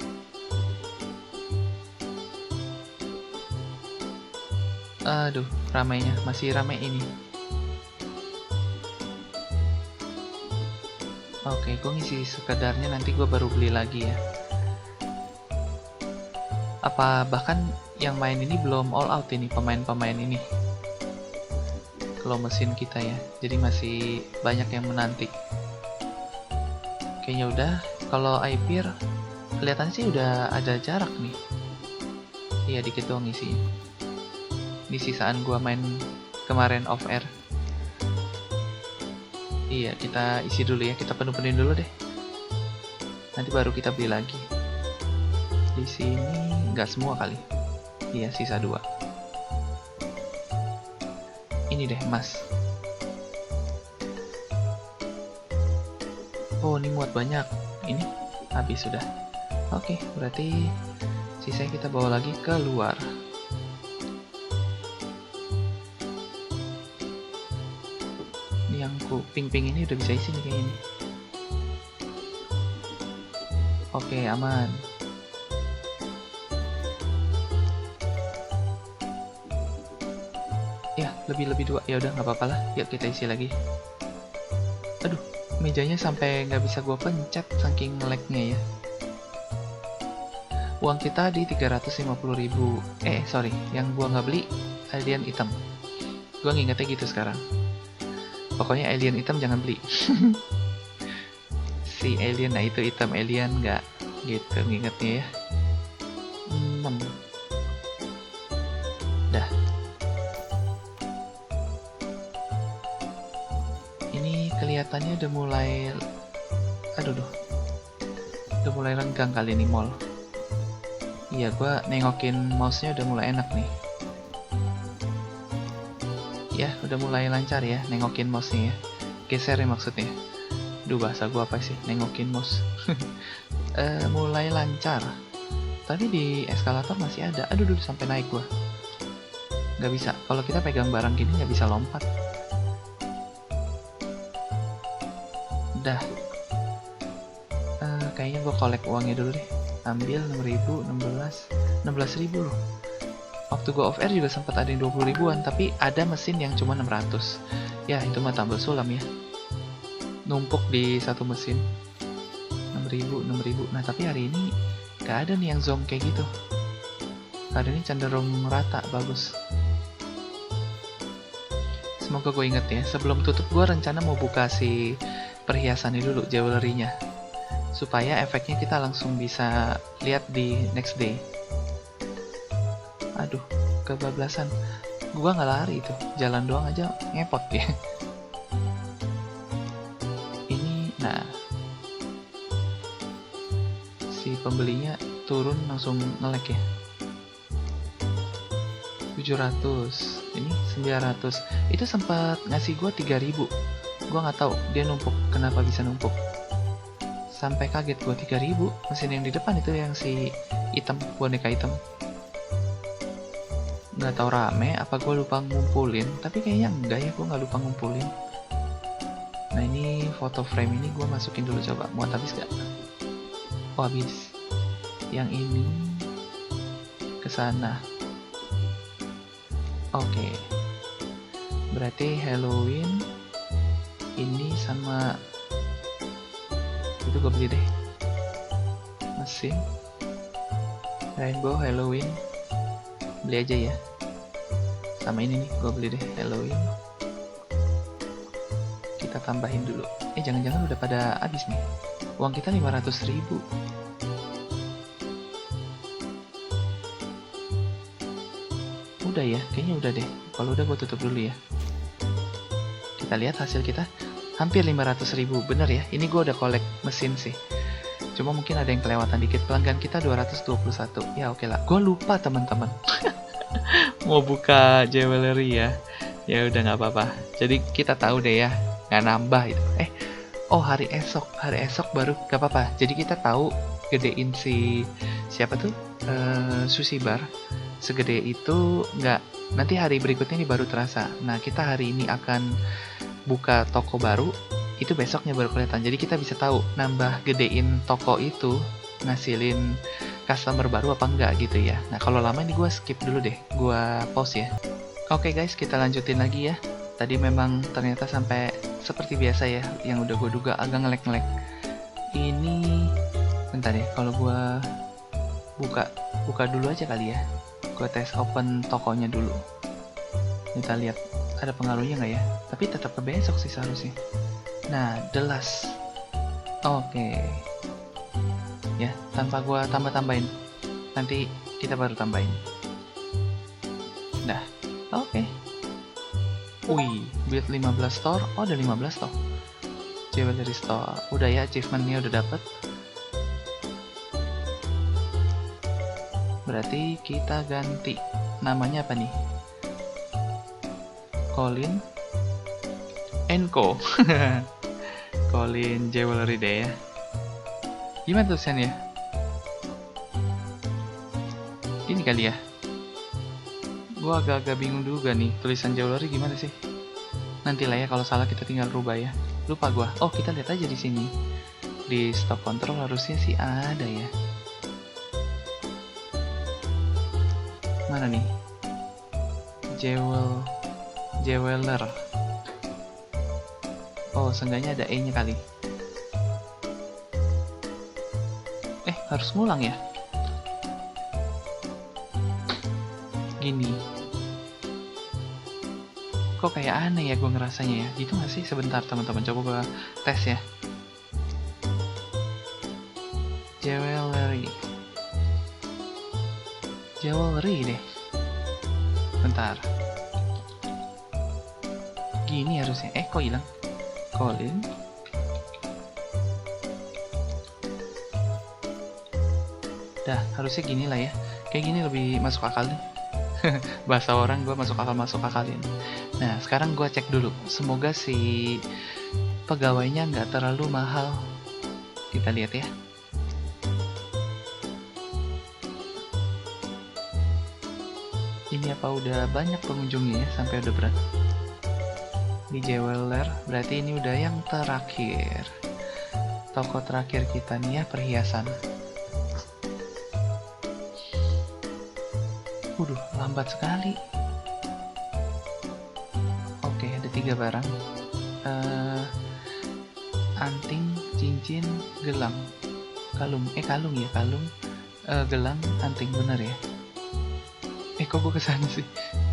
Aduh, ramainya masih rame ini. Oke, gue ngisi sekedarnya, nanti gue baru beli lagi ya. Apa bahkan yang main ini belum all out ini, pemain-pemain ini. Kalau mesin kita ya, jadi masih banyak yang menanti. Kayaknya udah. Kalau Aipir kelihatan sih udah ada jarak nih. Iya, dikit doang isinya. Ini sisaan gua main kemarin off air. Iya, kita isi dulu ya, kita penuh-penuhin dulu deh. Nanti baru kita beli lagi. Di sini nggak semua kali. Iya, sisa 2. Ini deh, emas. Oh, ini muat banyak. Ini habis sudah. Oke, berarti sisanya kita bawa lagi ke luar. Ini yang ping-ping ini udah bisa isi nih kayaknya. Oke, aman. Ya, lebih 2. Ya udah, nggak apa-apa lah. Yuk kita isi lagi. Aduh, mejanya sampai nggak bisa gua pencet saking lag-nya ya. Uang kita di 350.000. Sorry, yang gua nggak beli alien hitam. Gua ngingetnya gitu sekarang. Pokoknya alien hitam jangan beli. Si alien, nah itu hitam alien nggak gitu ngingetnya ya. 6. Dah. Ini kelihatannya udah mulai, udah mulai renggang kali ini mall. Iya, gua nengokin mouse-nya udah mulai enak nih. Ya, udah mulai lancar ya nengokin mouse-nya ya. Geser ya maksudnya. Duh, bahasa gua apa sih? Nengokin mouse. Mulai lancar. Tapi di eskalator masih ada. Aduh, sampai naik gua. Nggak bisa. Kalau kita pegang barang gini nggak bisa lompat. Dah. Kayaknya gua collect uangnya dulu deh. Ambil 6.000, 16.000 loh. Waktu gua off air juga sempat ada yang 20 ribuan, tapi ada mesin yang cuma 600. Ya, itu mah tambah sulam ya. Numpuk di satu mesin. 6.000. Nah, tapi hari ini gak ada nih yang zoom kayak gitu. Hari ini cenderung rata, bagus. Semoga gue inget ya. Sebelum tutup gue rencana mau buka si perhiasan ini dulu, jewelry-nya. Supaya efeknya kita langsung bisa lihat di next day. Aduh, kebablasan. Gua nggak lari itu, jalan doang aja ngepot ya. Ini, nah, si pembelinya turun langsung nge-lag ya. 700, ini 900. Itu sempat ngasih gua 3.000. Gue nggak tahu dia numpuk, kenapa bisa numpuk. Sampai kaget gue, 3.000 mesin yang di depan itu, yang si hitam, boneka hitam. Nggak tahu rame apa gue lupa ngumpulin, tapi kayaknya enggak ya, gue nggak lupa ngumpulin. Nah ini foto frame ini gue masukin dulu, coba muat habis gak? Oh habis. Yang ini ke sana. Oke. Berarti Halloween ini sama itu gue beli deh. Mesin Rainbow Halloween beli aja ya. Sama ini nih gue beli deh, Halloween. Kita tambahin dulu. Jangan-jangan udah pada habis nih. Uang kita 500.000. Udah ya, kayaknya udah deh. Kalau udah gue tutup dulu ya. Kita lihat hasil kita hampir 500.000, bener ya. Ini gue udah collect mesin sih. Cuma mungkin ada yang kelewatan dikit. Pelanggan kita 221. Ya oke lah. Gue lupa teman-teman. Mau buka jewelry ya. Ya udah nggak apa-apa. Jadi kita tahu deh ya, nggak nambah itu. Oh hari esok baru nggak apa-apa. Jadi kita tahu gedein si siapa tuh sushi bar segede itu nggak. Nanti hari berikutnya ini baru terasa. Nah kita hari ini akan buka toko baru. Itu besoknya baru kelihatan. Jadi kita bisa tahu nambah gedein toko itu ngasilin customer baru apa enggak gitu ya. Nah kalau lama ini gue skip dulu deh, gue pause ya. Oke guys, kita lanjutin lagi ya. Tadi memang ternyata sampai seperti biasa ya, yang udah gue duga agak ngelek-ngelek. Ini bentar ya, kalau gue buka dulu aja kali ya. Gue tes open tokonya dulu. Kita lihat ada pengaruhnya nggak ya. Tapi tetap ke besok sih seharusnya. Nah, the last. Oke. Ya, tanpa gua tambahin. Nanti kita baru tambahin. Dah. Oke. Wih, build 15 store. Oh, ada 15 toh. Jewelry store. Udah ya, achievementnya udah dapet. Berarti kita ganti. Namanya apa nih? Colin Co. Colin Jewelry deh ya. Gimana tulisannya? Ini kali ya. Gua agak-agak bingung juga nih, tulisan jewelry gimana sih? Nanti lah ya, kalau salah kita tinggal rubah ya. Lupa gua. Oh, kita lihat aja di sini. Di stop control harusnya sih ada ya. Mana nih? Jeweler. Oh, seenggaknya ada E-nya kali. Harus ngulang ya? Gini. Kok kayak aneh ya gue ngerasanya ya? Gitu gak sih? Sebentar teman-teman, coba gue tes ya. Jewelry deh. Bentar. Gini harusnya. Kok hilang? Colin. Dah, harusnya gini lah ya. Kayak gini lebih masuk akal nih. Bahasa orang gue masuk akalin. Nah, sekarang gue cek dulu. Semoga si pegawainya nggak terlalu mahal. Kita lihat ya. Ini apa udah banyak pengunjungnya ya, sampai udah berat. Di jeweler, berarti ini udah yang terakhir. Toko terakhir kita nih ya, perhiasan. Lambat sekali. Oke, ada 3 barang. Anting, cincin, gelang. Kalung ya, kalung. Gelang, anting, bener ya. Kok gue kesana sih?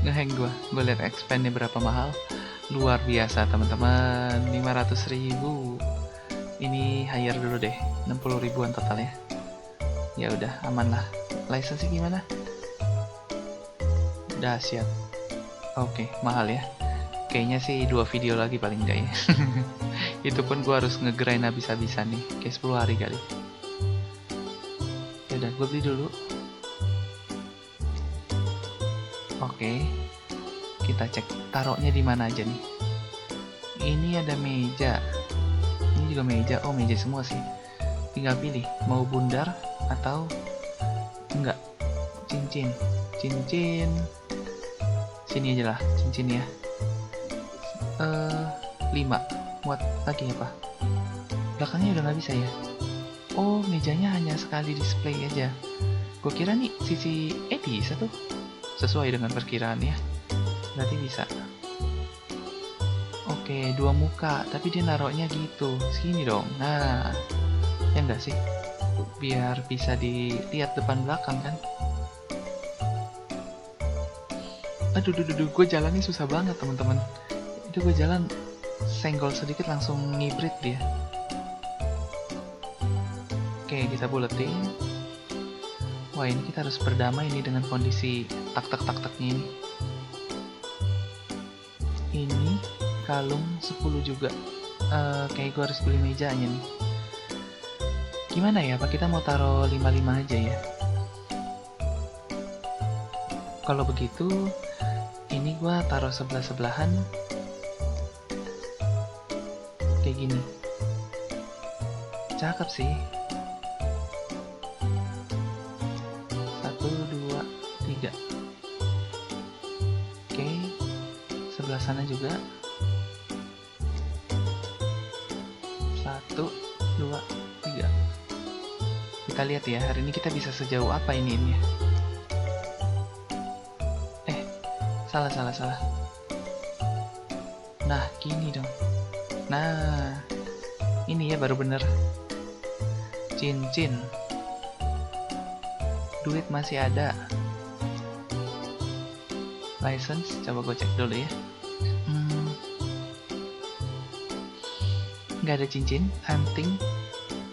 Ngehang gue liat expandnya berapa mahal. Luar biasa teman-teman, 500.000. Ini hire dulu deh, 60 ribuan total ya. Ya udah, aman lah. License gimana? Dahsyat. Oke, mahal ya. Kayaknya sih 2 video lagi paling enggak ya. Itu pun gue harus ngegrind habis-habisan nih. Kayak 10 hari kali. Yaudah, gue beli dulu. Oke. Kita cek taruhnya di mana aja nih. Ini ada meja. Ini juga meja. Oh, meja semua sih. Tinggal pilih mau bundar atau enggak. Cincin. Cincin. Sini aja lah cincin ya. 5. Muat lagi apa? Belakangnya udah nggak bisa ya. Oh, mejanya hanya sekali display aja. Gue kira nih sisi bisa tuh. Sesuai dengan perkiraan ya. Berarti bisa. Oke, 2 muka, tapi dia naruhnya gitu. Sini dong. Nah, ya enggak sih? Biar bisa dilihat depan belakang kan. Aduh, gue jalannya susah banget teman-teman. Itu gue jalan senggol sedikit langsung ngibrit dia. Oke, kita buletin. Wah, ini kita harus berdamai nih dengan kondisi tak-tak-tak-taknya ini. Ini kalung 10 juga. Kayak gue harus beli mejanya nih. Gimana ya, apa kita mau taruh 55 aja ya? Kalau begitu, ini gue taruh sebelah-sebelahan. Kayak gini. Cakep sih. 1, 2, 3. Oke. Sebelah sana juga. 1, 2, 3. Kita lihat ya, hari ini kita bisa sejauh apa ini ya. Salah. Nah, gini dong. Nah, ini ya baru bener. Cincin. Duit masih ada. License, coba gue cek dulu ya. Nggak ada cincin, anting,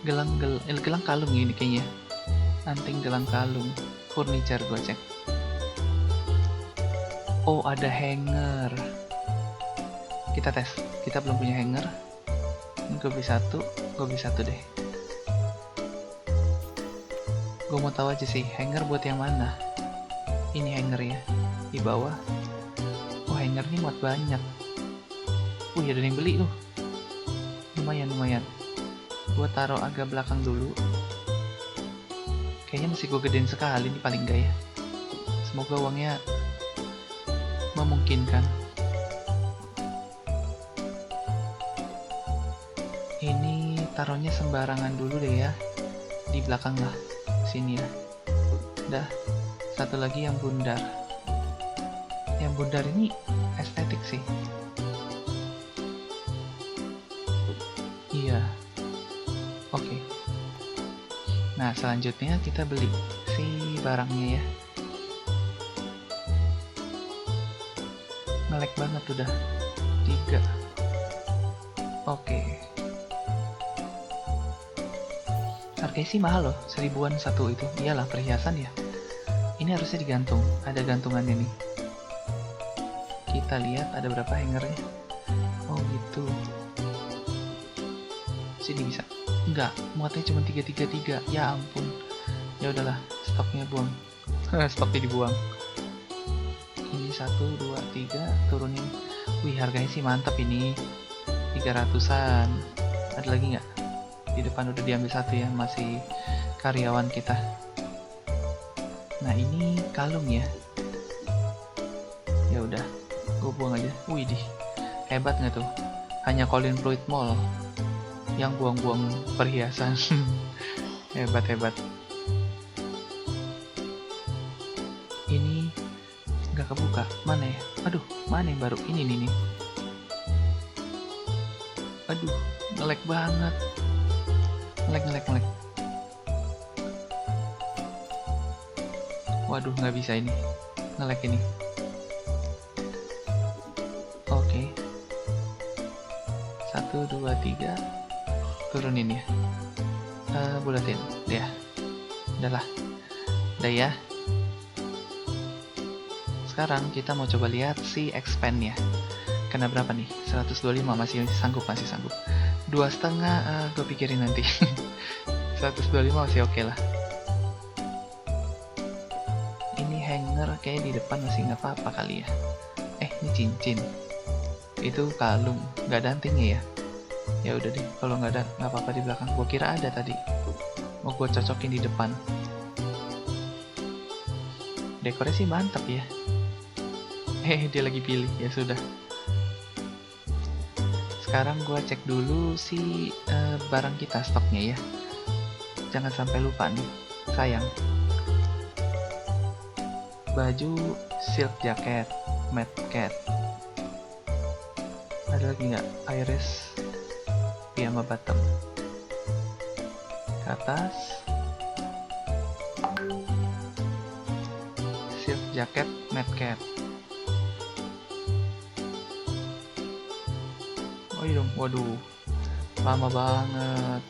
gelang kalung ini kayaknya. Anting, gelang kalung. Furniture gue cek. Oh, ada hanger. Kita tes. Kita belum punya hanger. Ini gue beli satu deh. Gue mau tahu aja sih, hanger buat yang mana? Ini hanger ya, di bawah. Oh, hanger ini muat banyak. Wih, ada yang beli tuh. Lumayan. Gue taruh agak belakang dulu. Kayaknya masih gue gedein sekali nih paling enggak ya. Semoga uangnya memungkinkan. Ini taruhnya sembarangan dulu deh ya, di belakang lah, sini ya. Dah, satu lagi yang bundar. Yang bundar ini estetik sih. Iya. Oke. Nah, selanjutnya kita beli si barangnya ya. Ngelek banget udah 3. Oke. Harganya sih mahal loh, 1000-an satu itu. Iyalah, perhiasan ya. Ini harusnya digantung, ada gantungannya nih. Kita lihat ada berapa hangernya. Oh gitu. Sini bisa. Enggak, muatnya cuma 333. Ya ampun. Ya udahlah, stoknya buang. Stoknya dibuang. 1, 2, 3, turunin. Wih, harganya sih mantap ini. 300-an. Ada lagi nggak? Di depan udah diambil satu ya, masih karyawan kita. Nah, ini kalung ya. Ya udah, gue buang aja. Wih, hebat nggak tuh? Hanya Colin Fluid Mall yang buang-buang perhiasan. Hebat. Ini nggak kebuka. Mana ya? Aduh, mana yang baru? Ini nih. Aduh, nge-lag banget. Nge-lag. Waduh, nggak bisa ini. Nge-lag ini. Oke. 1, 2, 3. Turunin ya. Bulatin. Ya. Udah ya. Sekarang kita mau coba lihat si expand-nya. Kena berapa nih? 125, masih sanggup. 2,5 gue pikirin nanti. 125 masih oke lah. Ini hanger kayak di depan masih nggak apa-apa kali ya. Ini cincin. Itu kalung, nggak ada antingnya ya. Ya udah deh, kalau nggak ada nggak apa-apa di belakang. Gua kira ada tadi. Mau gua cocokin di depan. Dekornya sih mantap ya. Dia lagi pilih. Ya sudah. Sekarang gua cek dulu si barang kita stoknya ya. Jangan sampai lupa nih. Sayang. Baju silk jacket, matte cat. Ada lagi nggak? Iris piyama bottom. Ke atas. Silk jacket, matte cat. Oh iya dong, waduh, lama banget.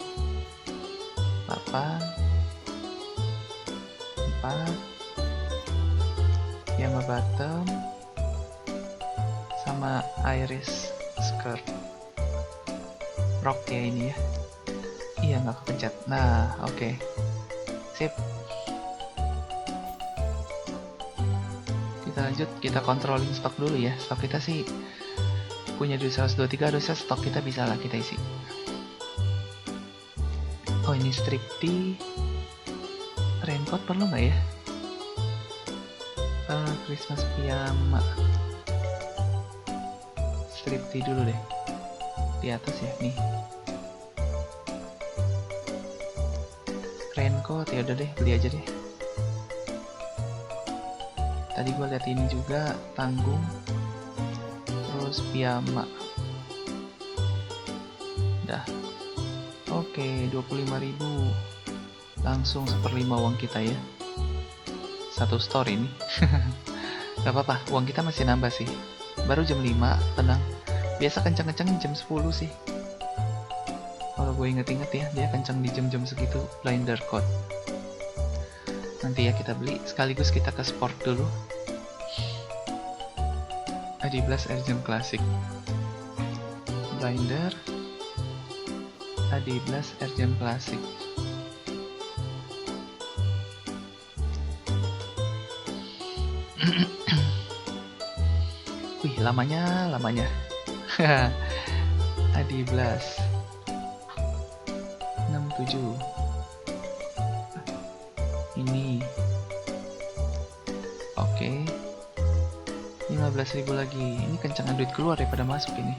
8 4 piyama bottom sama iris skirt rok ya ini ya. Iya nggak kepencet. Nah oke. Sip, kita lanjut, kita controlling stok dulu ya. Stok kita sih punya duit 123, harusnya stok kita bisa lah kita isi. Oh ini strip tee, raincoat perlu nggak ya? Christmas piyama, strip tee dulu deh di atas ya nih. Raincoat ya udah deh, beli aja deh. Tadi gue lihat ini juga tanggung, terus piyama. Dah. Oke, 25.000. Langsung 1/5 uang kita ya. Satu store ini. Gak apa-apa, uang kita masih nambah sih. Baru jam 5, tenang. Biasa kencang-kencang jam 10 sih. Kalau gue inget-inget ya, dia kencang di jam-jam segitu. Blinder code. Nanti ya kita beli, sekaligus kita ke sport dulu. Adidas Air Jam Classic. Blinder. Adidas Air Jam Classic. Wih, lamanya. Adidas 67. Ini. Oke. 15.000 lagi. Ini kencangan duit keluar daripada masuk ini.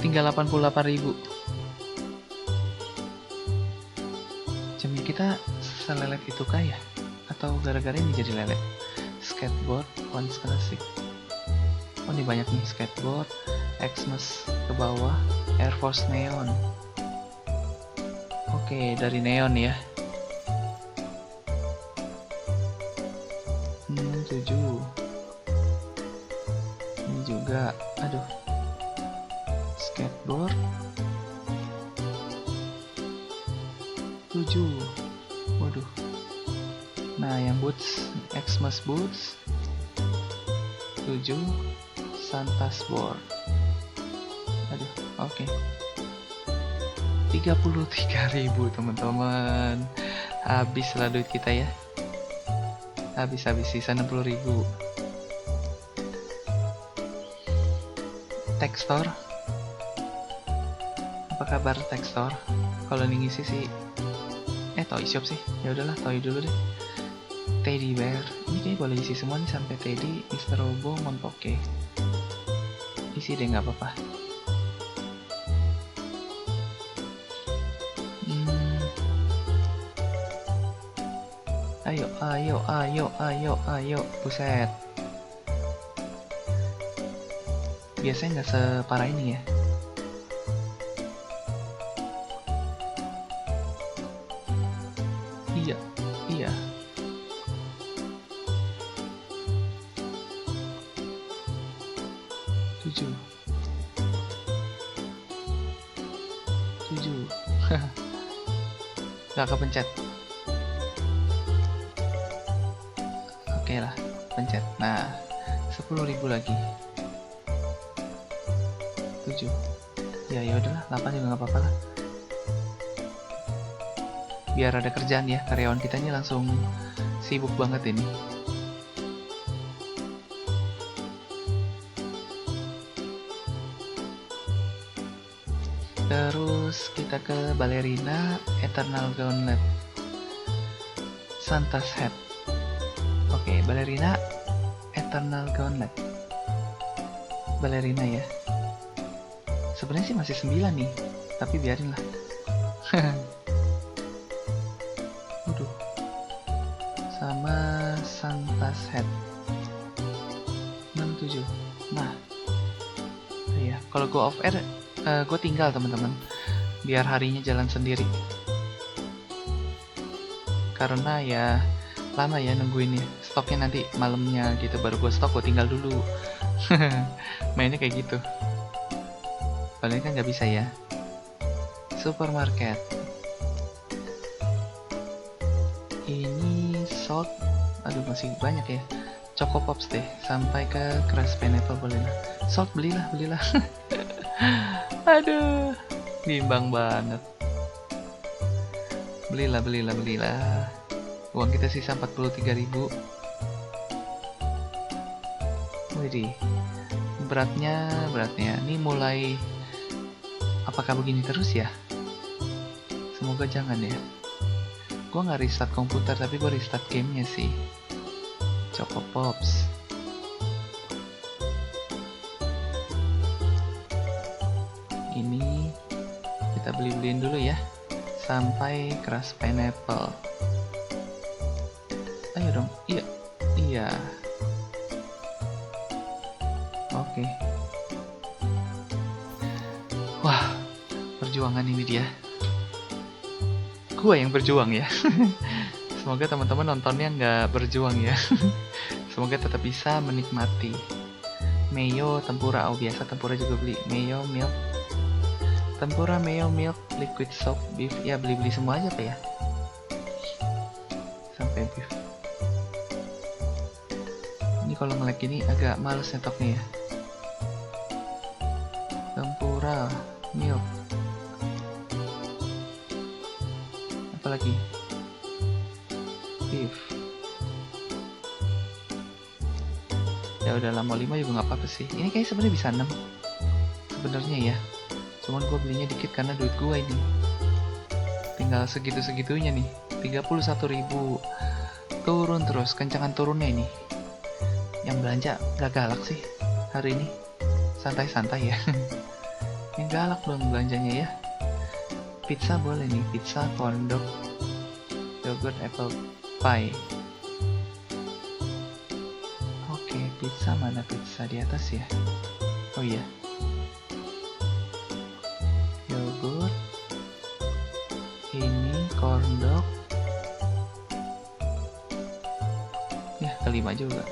Tinggal 88.000. Jamnya kita selelet itu kaya? Atau gara-gara ini jadi lelet? Skateboard, Vans Classic. Oh ini banyak nih, skateboard, Xmas ke bawah, Air Force Neon. Oke, dari Neon ya. 7. Ini juga, aduh. Skateboard 7. Waduh. Nah, yang boots, Xmas boots 7, Santa Sport. Aduh, oke. 33.000 teman-teman. Habis lah duit kita ya. Habis sisa 60.000. Textor. Apa kabar Textor? Kalau ini ngisi sih toy shop sih. Ya udahlah, toy dulu deh. Teddy bear. Ini kayaknya boleh isi semua nih sampai Teddy, Mr. Robo, Monpoke. Isi deh nggak apa-apa. Ayo. Buset. Biasanya nggak separah ini ya. Iya. 7. Gak kepencet. Oke lah, pencet. Nah, 10.000 lagi. 7. Ya udahlah, 8 juga nggak apa-apa lah. Biar ada kerjaan ya, karyawan kita ini langsung sibuk banget ini. Terus kita ke Ballerina, Eternal Gauntlet, Santa's Head. Oke, Ballerina, Eternal Gauntlet. Ballerina ya. Sebenarnya sih masih 9 nih, tapi biarin lah. Waduh. Sama Santa's Head. 67. Nah. Iya, kalau go off air gue tinggal teman-teman. Biar harinya jalan sendiri. Karena ya lama ya nungguin ya. Stoknya nanti malamnya gitu baru gue stok, gue tinggal dulu. Mainnya kayak gitu. Paling kan nggak bisa ya. Supermarket. Ini salt. Aduh masih banyak ya. Choco Pops deh. Sampai ke Crush Pineapple boleh lah. Salt belilah. Aduh. Bimbang banget. Belilah. Uang kita sisa 43.000. Widih. Beratnya. Ini mulai. Apakah begini terus ya? Semoga jangan ya. Gue nggak restart komputer, tapi gue restart gamenya sih. Choco Pops. Ini kita beliin dulu ya. Sampai Crush Pineapple. Ayo dong. Iya. Oke. Wah, perjuangan ini dia. Gua yang berjuang ya. Semoga teman-teman nontonnya nggak berjuang ya. Semoga tetap bisa menikmati. Mayo, tempura, biasa tempura juga beli. Mayo, milk. Tempura, mayo, milk, liquid soap, beef. Ya beli semua aja Pak ya. Sampai beef. Ini kalau nge-lag ini agak males nyetok-nya ya. Tempura, milk. Apalagi? Beef. Ya udah mau 5 juga nggak apa-apa sih. Ini kayak sebenarnya bisa 6. Sebenarnya ya. Cuman gue belinya dikit karena duit gue ini. Tinggal segitu-segitunya nih. 31.000. Turun terus, kencangan turunnya ini. Yang belanja gak galak sih hari ini. Santai-santai ya. Yang galak dong belanjanya ya. Pizza boleh nih, pizza, corn dog, yogurt, apple pie. Oke, pizza mana pizza di atas ya? Oh iya. Yogurt. Ini corn dog. Ya, kelima juga.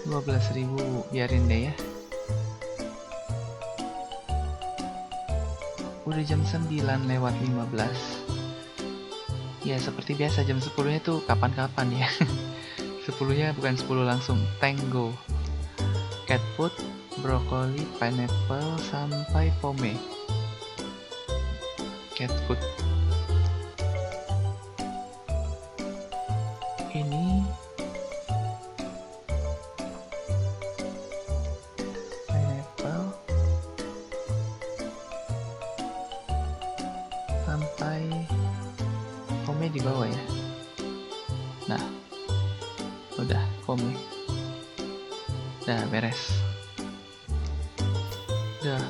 12.000, biarin deh ya. Udah jam 9 lewat 15. Ya seperti biasa jam 10 nya tuh kapan-kapan ya. 10 nya bukan 10 langsung. Tango, cat food, brokoli, pineapple, sampai pome. Cat food. Ini pineapple sampai pome di bawah ya. Nah, udah pome. Udah beres. Udah.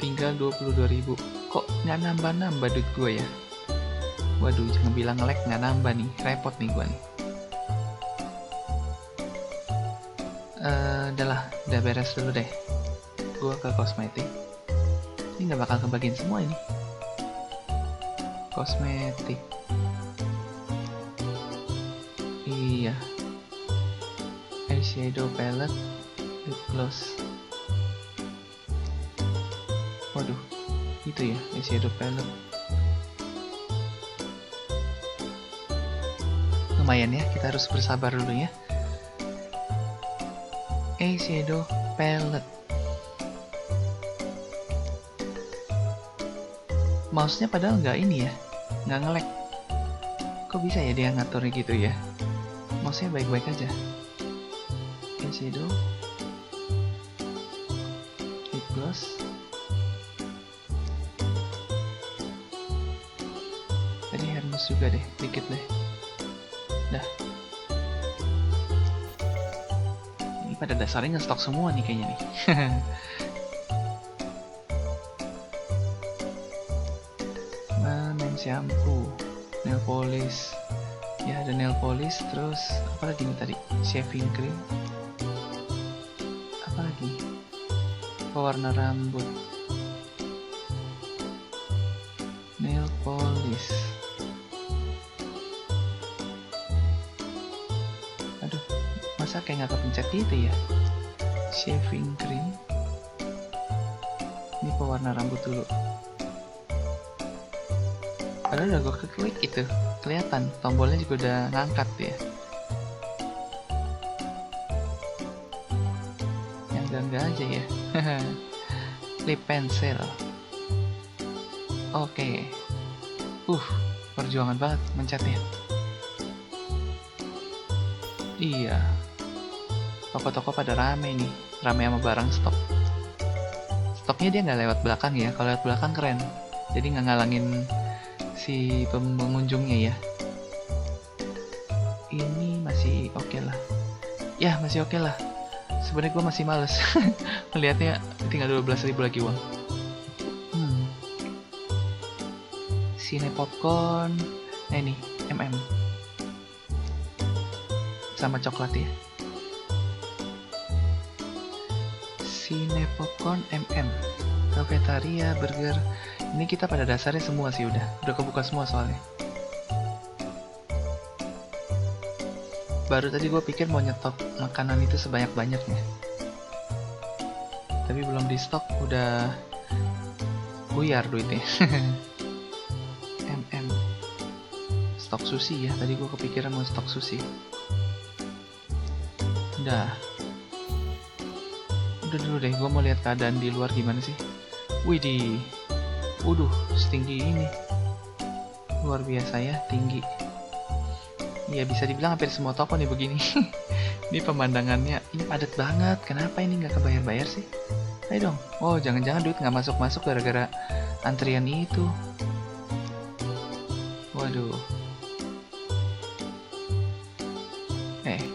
Tinggal 22.000. Kok nggak nambah-nambah duit gue ya? Waduh, jangan bilang nge-lag nggak nambah nih. Repot nih gue nih. Udah beres dulu deh. Gue ke kosmetik. Ini nggak bakal kebagian semua ini. Kosmetik. Iya. Eyeshadow palette, lip gloss. Waduh, itu ya eyeshadow palette. Lumayan ya, kita harus bersabar dulu ya. Eyeshadow palette. Mouse-nya padahal nggak ini ya, nggak nge-lag. Kok bisa ya dia ngaturnya gitu ya? Mouse-nya baik-baik aja. Eyeshadow. saus juga deh, dikit deh. Dah. Ini pada dasarnya ngestok semua nih kayaknya nih. Main shampoo, nail polish. Ya ada nail polish, terus apa lagi nih tadi? Shaving cream. Apa lagi? Pewarna rambut. Nail polish. Aduh, masa kayak nggak kepencet gitu ya? Shaving cream. Ini pewarna rambut dulu. Padahal udah gue klik itu, kelihatan tombolnya juga udah ngangkat ya. Yang enggak aja ya. Lip pencil. Oke. Perjuangan banget mencetnya. Iya. Toko-toko pada rame nih, rame sama barang stok. Stoknya dia nggak lewat belakang ya, kalau lewat belakang keren. Jadi nggak ngalangin si pengunjungnya ya. Ini masih oke lah. Ya masih oke lah. Sebenarnya gue masih males melihatnya tinggal 12.000 lagi uang. Sine popcorn. Nah ini MM sama coklat ya. Sine popcorn MM. Cafetaria, burger. Ini kita pada dasarnya semua sih udah kebuka semua soalnya. Baru tadi gue pikir mau nyetok makanan itu sebanyak-banyaknya, tapi belum di stok udah buyar duitnya. MM stok sushi ya, tadi gue kepikiran mau stok sushi. Udah dulu deh, gue mau lihat keadaan di luar gimana sih. Widih, setinggi ini, luar biasa ya, tinggi. Ya bisa dibilang hampir semua toko nih begini. Ini pemandangannya, ini padat banget. Kenapa ini nggak kebayar-bayar sih? Ayo dong. Oh jangan-jangan duit nggak masuk-masuk gara-gara antrian itu. Waduh.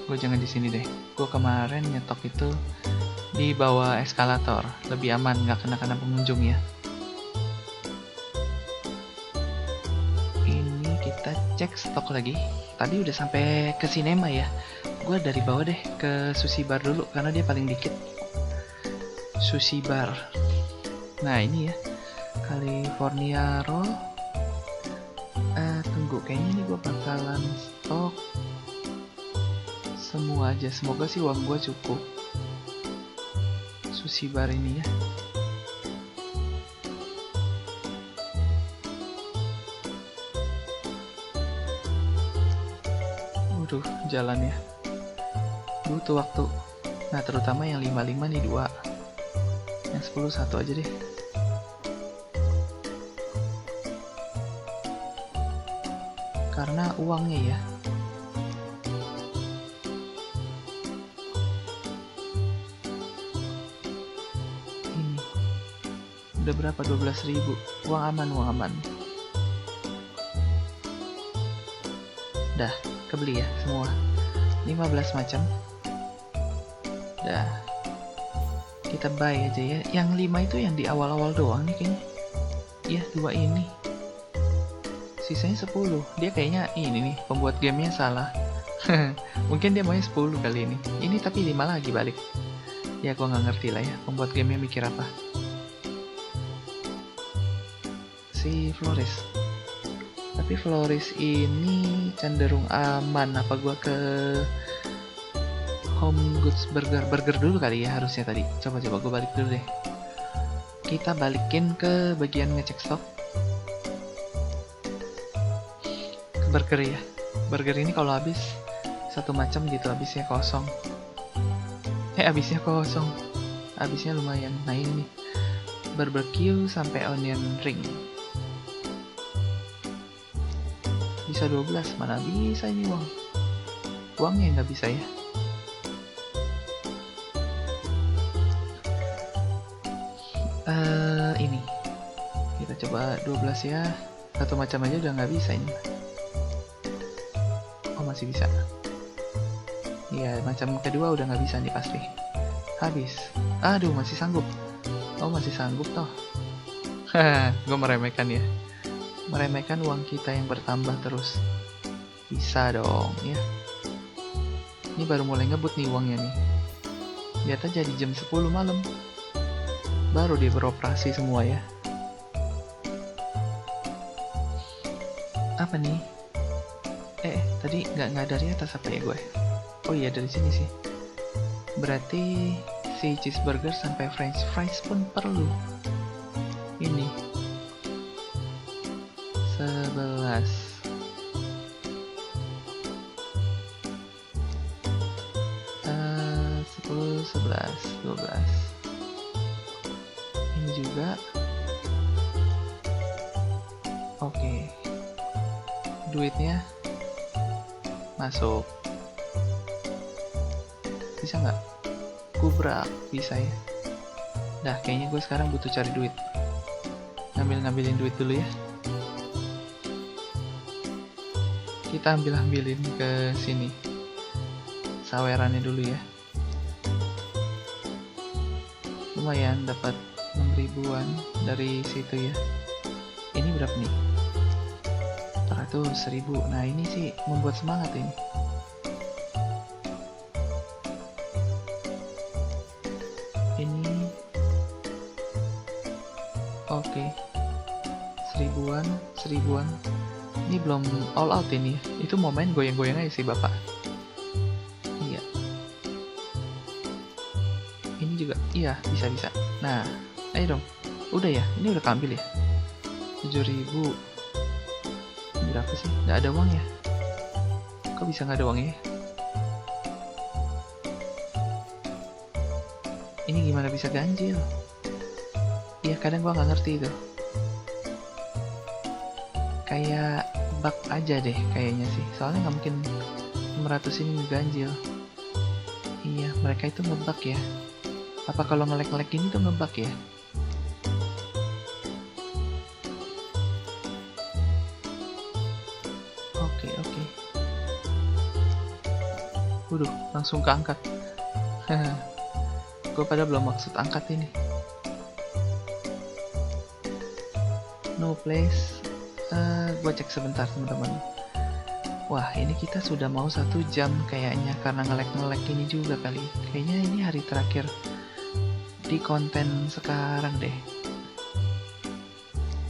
Gue jangan di sini deh. Gue kemarin nyetok itu di bawah eskalator, lebih aman, nggak kena pengunjung ya. Ini kita cek stok lagi. Tadi udah sampai ke sinema ya. Gue dari bawah deh ke sushi bar dulu karena dia paling dikit. Sushi bar. Nah ini ya, California roll. Tunggu, kayaknya ini gue bakalan stok semua aja. Semoga sih uang gue cukup. Sushi bar ini ya. Waduh, jalan ya. Butuh waktu. Nah, terutama yang 55 nih 2. Yang 10 1 aja deh. Karena uangnya ya. Udah berapa? 12.000. Uang aman. Dah, kebeli ya semua. 15 macam. Dah. Kita buy aja ya. Yang 5 itu yang di awal-awal doang nih kayaknya. Iya, 2 ini. Sisanya 10. Dia kayaknya ini nih, pembuat gamenya salah. Mungkin dia maunya 10 kali ini. Ini tapi 5 lagi balik. Ya gua nggak ngerti lah ya, pembuat gamenya mikir apa. Si Flores, tapi Flores ini cenderung aman. Apa gua ke Home Goods burger dulu kali ya harusnya tadi. Coba gua balik dulu deh. Kita balikin ke bagian ngecek stok. Ke burger ya. Burger ini kalau habis satu macam gitu, habisnya kosong. Habisnya lumayan. Nah ini nih, barbecue sampai onion ring. Bisa 12, mana bisa ini uangnya nggak bisa ya. Ini kita coba 12 ya, satu macam aja udah nggak bisa ini. masih bisa. Iya, macam kedua udah nggak bisa nih pasti. Habis. Aduh, masih sanggup. Oh, masih sanggup toh. Haha, gue meremehkan ya. Meremehkan uang kita yang bertambah terus. Bisa dong, ya. Ini baru mulai ngebut nih uangnya nih. Lihat aja di jam 10 malam. Baru dia beroperasi semua ya. Apa nih? Tadi nggak dari atas apa ya gue? Oh iya, dari sini sih. Berarti si cheeseburger sampai french fries pun perlu. Ini 11. 10, 11, 12. Ini juga. Oke. Duitnya masuk. Bisa nggak? Kubrak, bisa ya. Dah, kayaknya gue sekarang butuh cari duit. Ngambilin duit dulu ya. Kita ambilin ke sini. Sawerannya dulu ya. Lumayan dapat 6 ribuan dari situ ya. Ini berapa nih? 400.000. Nah, ini sih membuat semangat ini. Ini oke. Seribuan. Ini belum all out ini ya. Itu mau main goyang-goyang aja sih Bapak. Iya. Ini juga, iya, bisa. Nah, ayo dong. Udah ya, ini udah keambil ya. 7.000. Berapa sih? Nggak ada uang ya? Kok bisa nggak ada uangnya ya? Ini gimana bisa ganjil? Iya, kadang gua nggak ngerti itu. Kayak bug aja deh kayaknya sih. Soalnya nggak mungkin 600 ini ngeganjil. Iya, mereka itu ngebug ya. Apa kalau nge-lag gini tuh ngebug ya? Oke. Waduh, langsung keangkat. Gue pada belum maksud angkat ini. No place. Gue cek sebentar teman-teman. Wah, ini kita sudah mau 1 jam kayaknya karena nge-lag ini juga kali. Kayaknya ini hari terakhir di konten sekarang deh.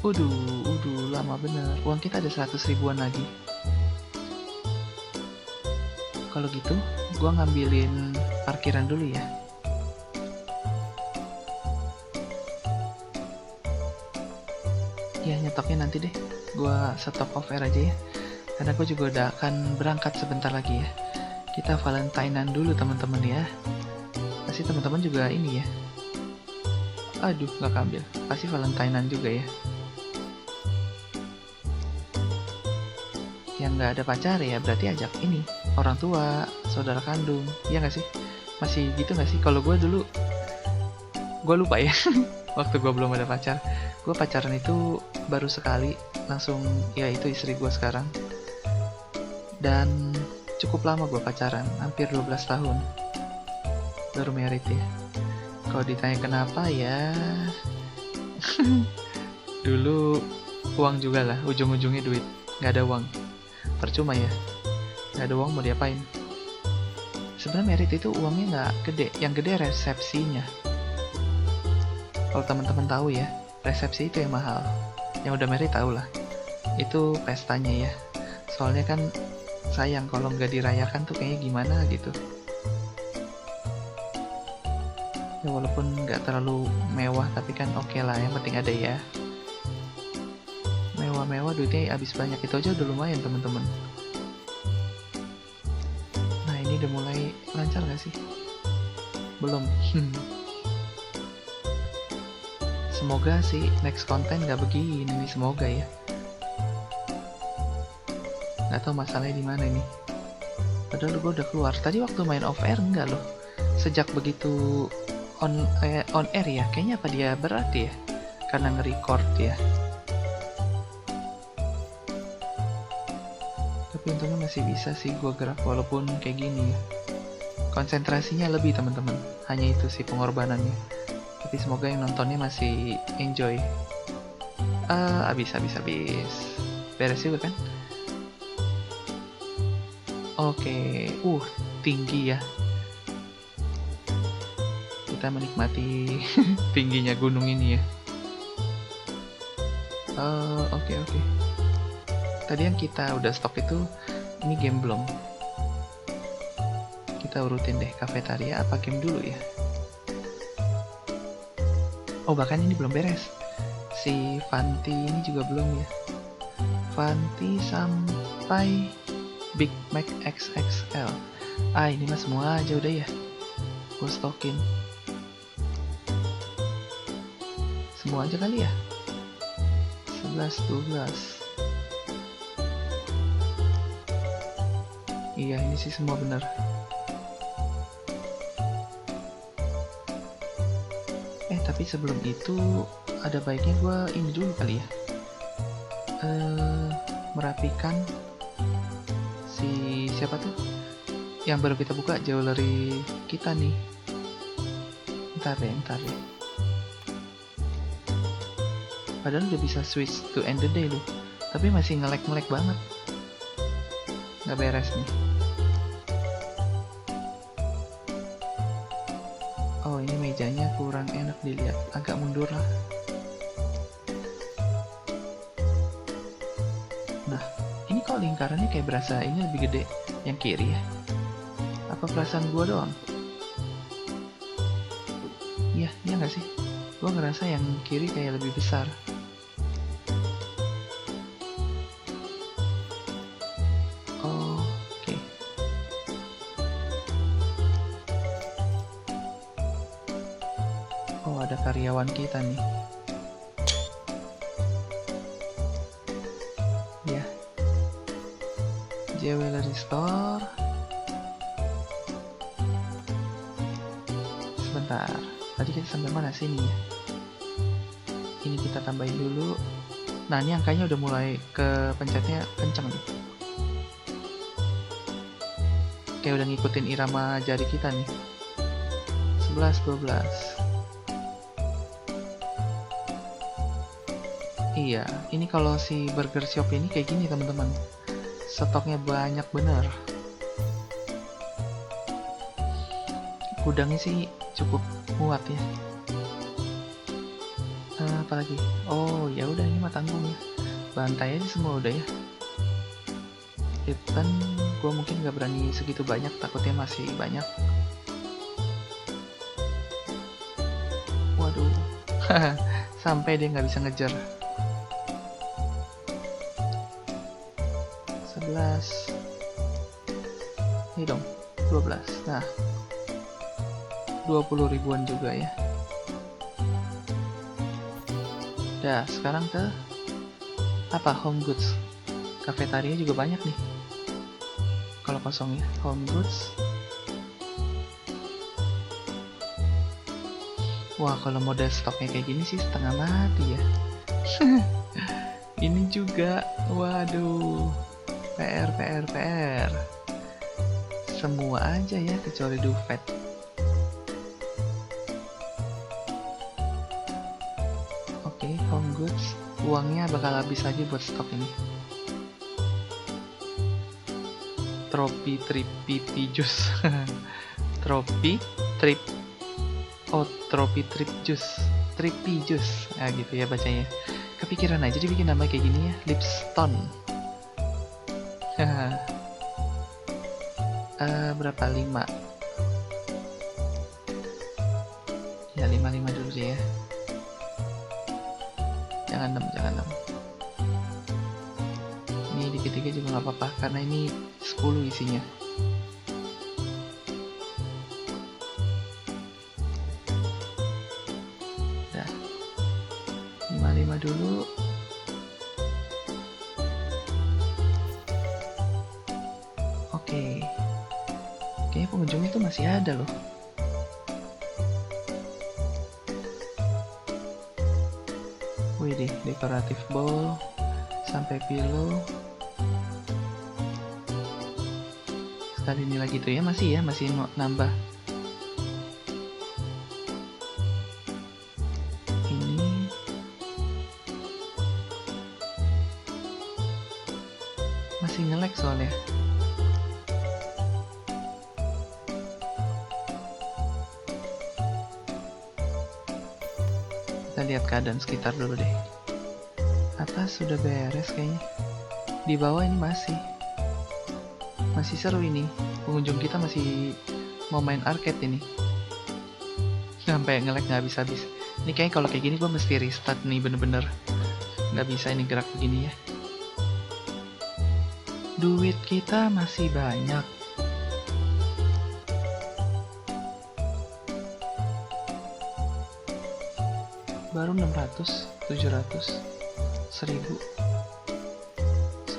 Udah lama bener. Uang kita ada 100 ribuan lagi. Kalau gitu, gua ngambilin parkiran dulu ya. Ya, nyetoknya nanti deh. Gua stop off air aja ya. Karena gue juga udah akan berangkat sebentar lagi ya. Kita Valentinean dulu teman-teman ya. Pasti teman-teman juga ini ya. Aduh, nggak keambil. Pasti Valentinean juga ya. Yang nggak ada pacar ya berarti ajak ini orang tua, saudara kandung. Iya nggak sih? Masih gitu nggak sih? Kalau gue dulu, gue lupa ya. Waktu gue belum ada pacar, gue pacaran itu baru sekali. Langsung ya itu istri gue sekarang. Dan cukup lama gue pacaran, hampir 12 tahun baru married ya. Kalau ditanya kenapa ya dulu uang juga lah, ujung-ujungnya duit. Nggak ada uang, percuma ya. Nggak ada uang mau diapain. Sebenarnya married itu uangnya nggak gede, yang gede resepsinya. Kalau teman-teman tahu ya, resepsi itu yang mahal. Yang udah married tahu lah, itu pestanya ya. Soalnya kan sayang kalau nggak dirayakan tuh kayaknya gimana gitu. Ya walaupun nggak terlalu mewah tapi kan oke lah, yang penting ada ya. Mewah-mewah duitnya habis banyak, itu aja udah lumayan teman-teman. Nah, ini udah mulai lancar nggak sih? Belum. Semoga sih next konten nggak begini nih, semoga ya. Nggak tahu masalahnya di mana ini. Padahal gue udah keluar. Tadi waktu main off air enggak loh. Sejak begitu on air ya. Kayaknya apa dia berat ya? Karena nge-record ya. Tapi untungnya masih bisa sih gue gerak walaupun kayak gini ya. Konsentrasinya lebih teman-teman. Hanya itu sih pengorbanannya. Tapi semoga yang nontonnya masih enjoy. Habis. Beres juga kan? Oke. Tinggi ya. Kita menikmati tingginya gunung ini ya. Oke. Tadi yang kita udah stok itu, ini game belum. Kita urutin deh, kafetaria apa game dulu ya. Oh, bahkan ini belum beres. Si Fanti ini juga belum ya. Fanti sampai Big Mac XXL. Ini mah semua aja udah ya. Gue stokin. Semua aja kali ya. 11, 12. Iya, ini sih semua benar. Tapi sebelum itu ada baiknya gue ini dulu kali ya. Merapikan si siapa tuh? Yang baru kita buka jewelry kita nih. Ntar deh. Padahal udah bisa switch to end the day loh. Tapi masih nge-lag banget. Nggak beres nih. Oh, ini mejanya kurang enak dilihat. Agak mundur lah. Nah, ini kok lingkarannya kayak berasa ini lebih gede yang kiri ya. Apa perasaan gua doang? Iya nggak sih? Gua ngerasa yang kiri kayak lebih besar. Ada karyawan kita nih ya. Jewelry store. Sebentar, tadi kita sampai mana sini ya? Ini kita tambahin dulu. Nah, ini angkanya udah mulai ke pencetnya kenceng nih. Kayak udah ngikutin irama jari kita nih. 11, 12. Iya, ini kalau si burger shop ini kayak gini teman-teman. Stoknya banyak bener. Gudangnya sih cukup muat ya. Apalagi? Oh, ya udah ini mah tanggung ya. Bantai aja semua udah ya. Kan gue mungkin nggak berani segitu banyak, takutnya masih banyak. Waduh, sampai dia nggak bisa ngejar. 11. Ini dong, 12. Nah, 20 ribuan juga ya. Dah, sekarang ke apa? Home goods. Kafetaria juga banyak nih. Kalau kosong ya, home goods. Wah, kalau model stoknya kayak gini sih setengah mati ya. Ini juga, waduh. PR. Semua aja ya kecuali Duvet. Oke, home goods. Uangnya bakal habis aja buat stok ini. Tropi Tripi Juice. Tropi Trip Juice. Tripi Juice. Nah gitu ya bacanya. Kepikiran aja dibikin nama kayak gini ya, Lipstone. Berapa? 5 ya, 5 dulu deh ya. Jangan 6. Ini dikit-dikit juga nggak apa-apa karena ini 10 isinya. Dah, 5 dulu. Oke. Kayaknya pengunjungnya tuh masih ada loh. Wih deh, dekoratif bowl sampai pillow. kali ini lagi tuh ya, masih nambah. Ini masih nge-lag soalnya. Kita lihat keadaan sekitar dulu deh. Atas sudah beres kayaknya. Di bawah ini masih seru ini. Pengunjung kita masih mau main arcade ini. Sampai nge-lag nggak habis-habis. Ini kayaknya kalau kayak gini gue mesti restart nih, bener-bener nggak bisa ini gerak begini ya. Duit kita masih banyak. Baru 600, 700, 1000,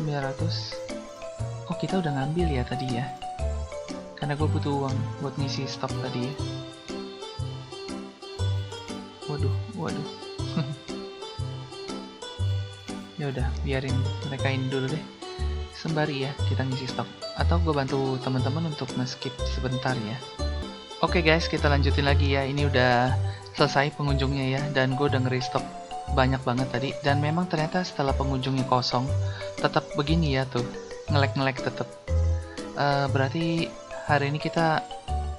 900. Oh, kita udah ngambil ya tadi ya. Karena gue butuh uang buat ngisi stok tadi ya. Waduh. Ya udah, biarin mereka ini dulu deh. Sembari ya kita ngisi stok. Atau gue bantu teman-teman untuk nge-skip sebentar ya. Oke guys, kita lanjutin lagi ya. Ini udah selesai pengunjungnya ya, dan gue udah nge-restock banyak banget tadi. Dan memang ternyata setelah pengunjungnya kosong, tetap begini ya tuh, nge-lag tetap. Berarti hari ini kita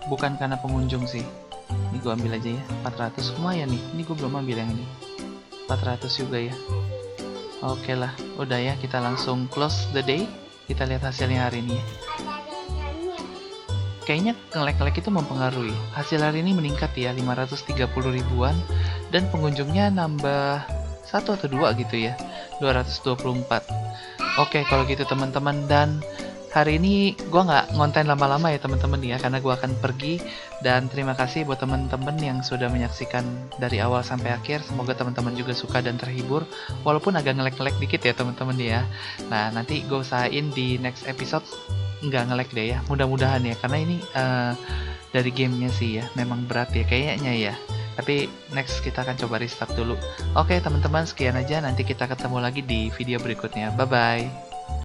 bukan karena pengunjung sih. Ini gue ambil aja ya, 400 lumayan nih. Ini gue belum ambil yang ini, 400 juga ya. Oke lah, udah ya, kita langsung close the day. Kita lihat hasilnya hari ini ya. Kayaknya nge-lag itu mempengaruhi. Hasil hari ini meningkat ya, 530 ribuan. Dan pengunjungnya nambah 1 atau 2 gitu ya, 224. Oke, kalau gitu teman-teman. Dan hari ini gue nggak ngonten lama-lama ya teman-teman ya, karena gue akan pergi. Dan terima kasih buat teman-teman yang sudah menyaksikan dari awal sampai akhir. Semoga teman-teman juga suka dan terhibur, walaupun agak nge-lag dikit ya teman-teman ya. Nah, nanti gue usahain di next episode nggak nge-lag deh ya, mudah-mudahan ya, karena ini dari gamenya sih ya, memang berat ya kayaknya ya. Tapi next kita akan coba restart dulu. Oke teman-teman, sekian aja, nanti kita ketemu lagi di video berikutnya. Bye bye.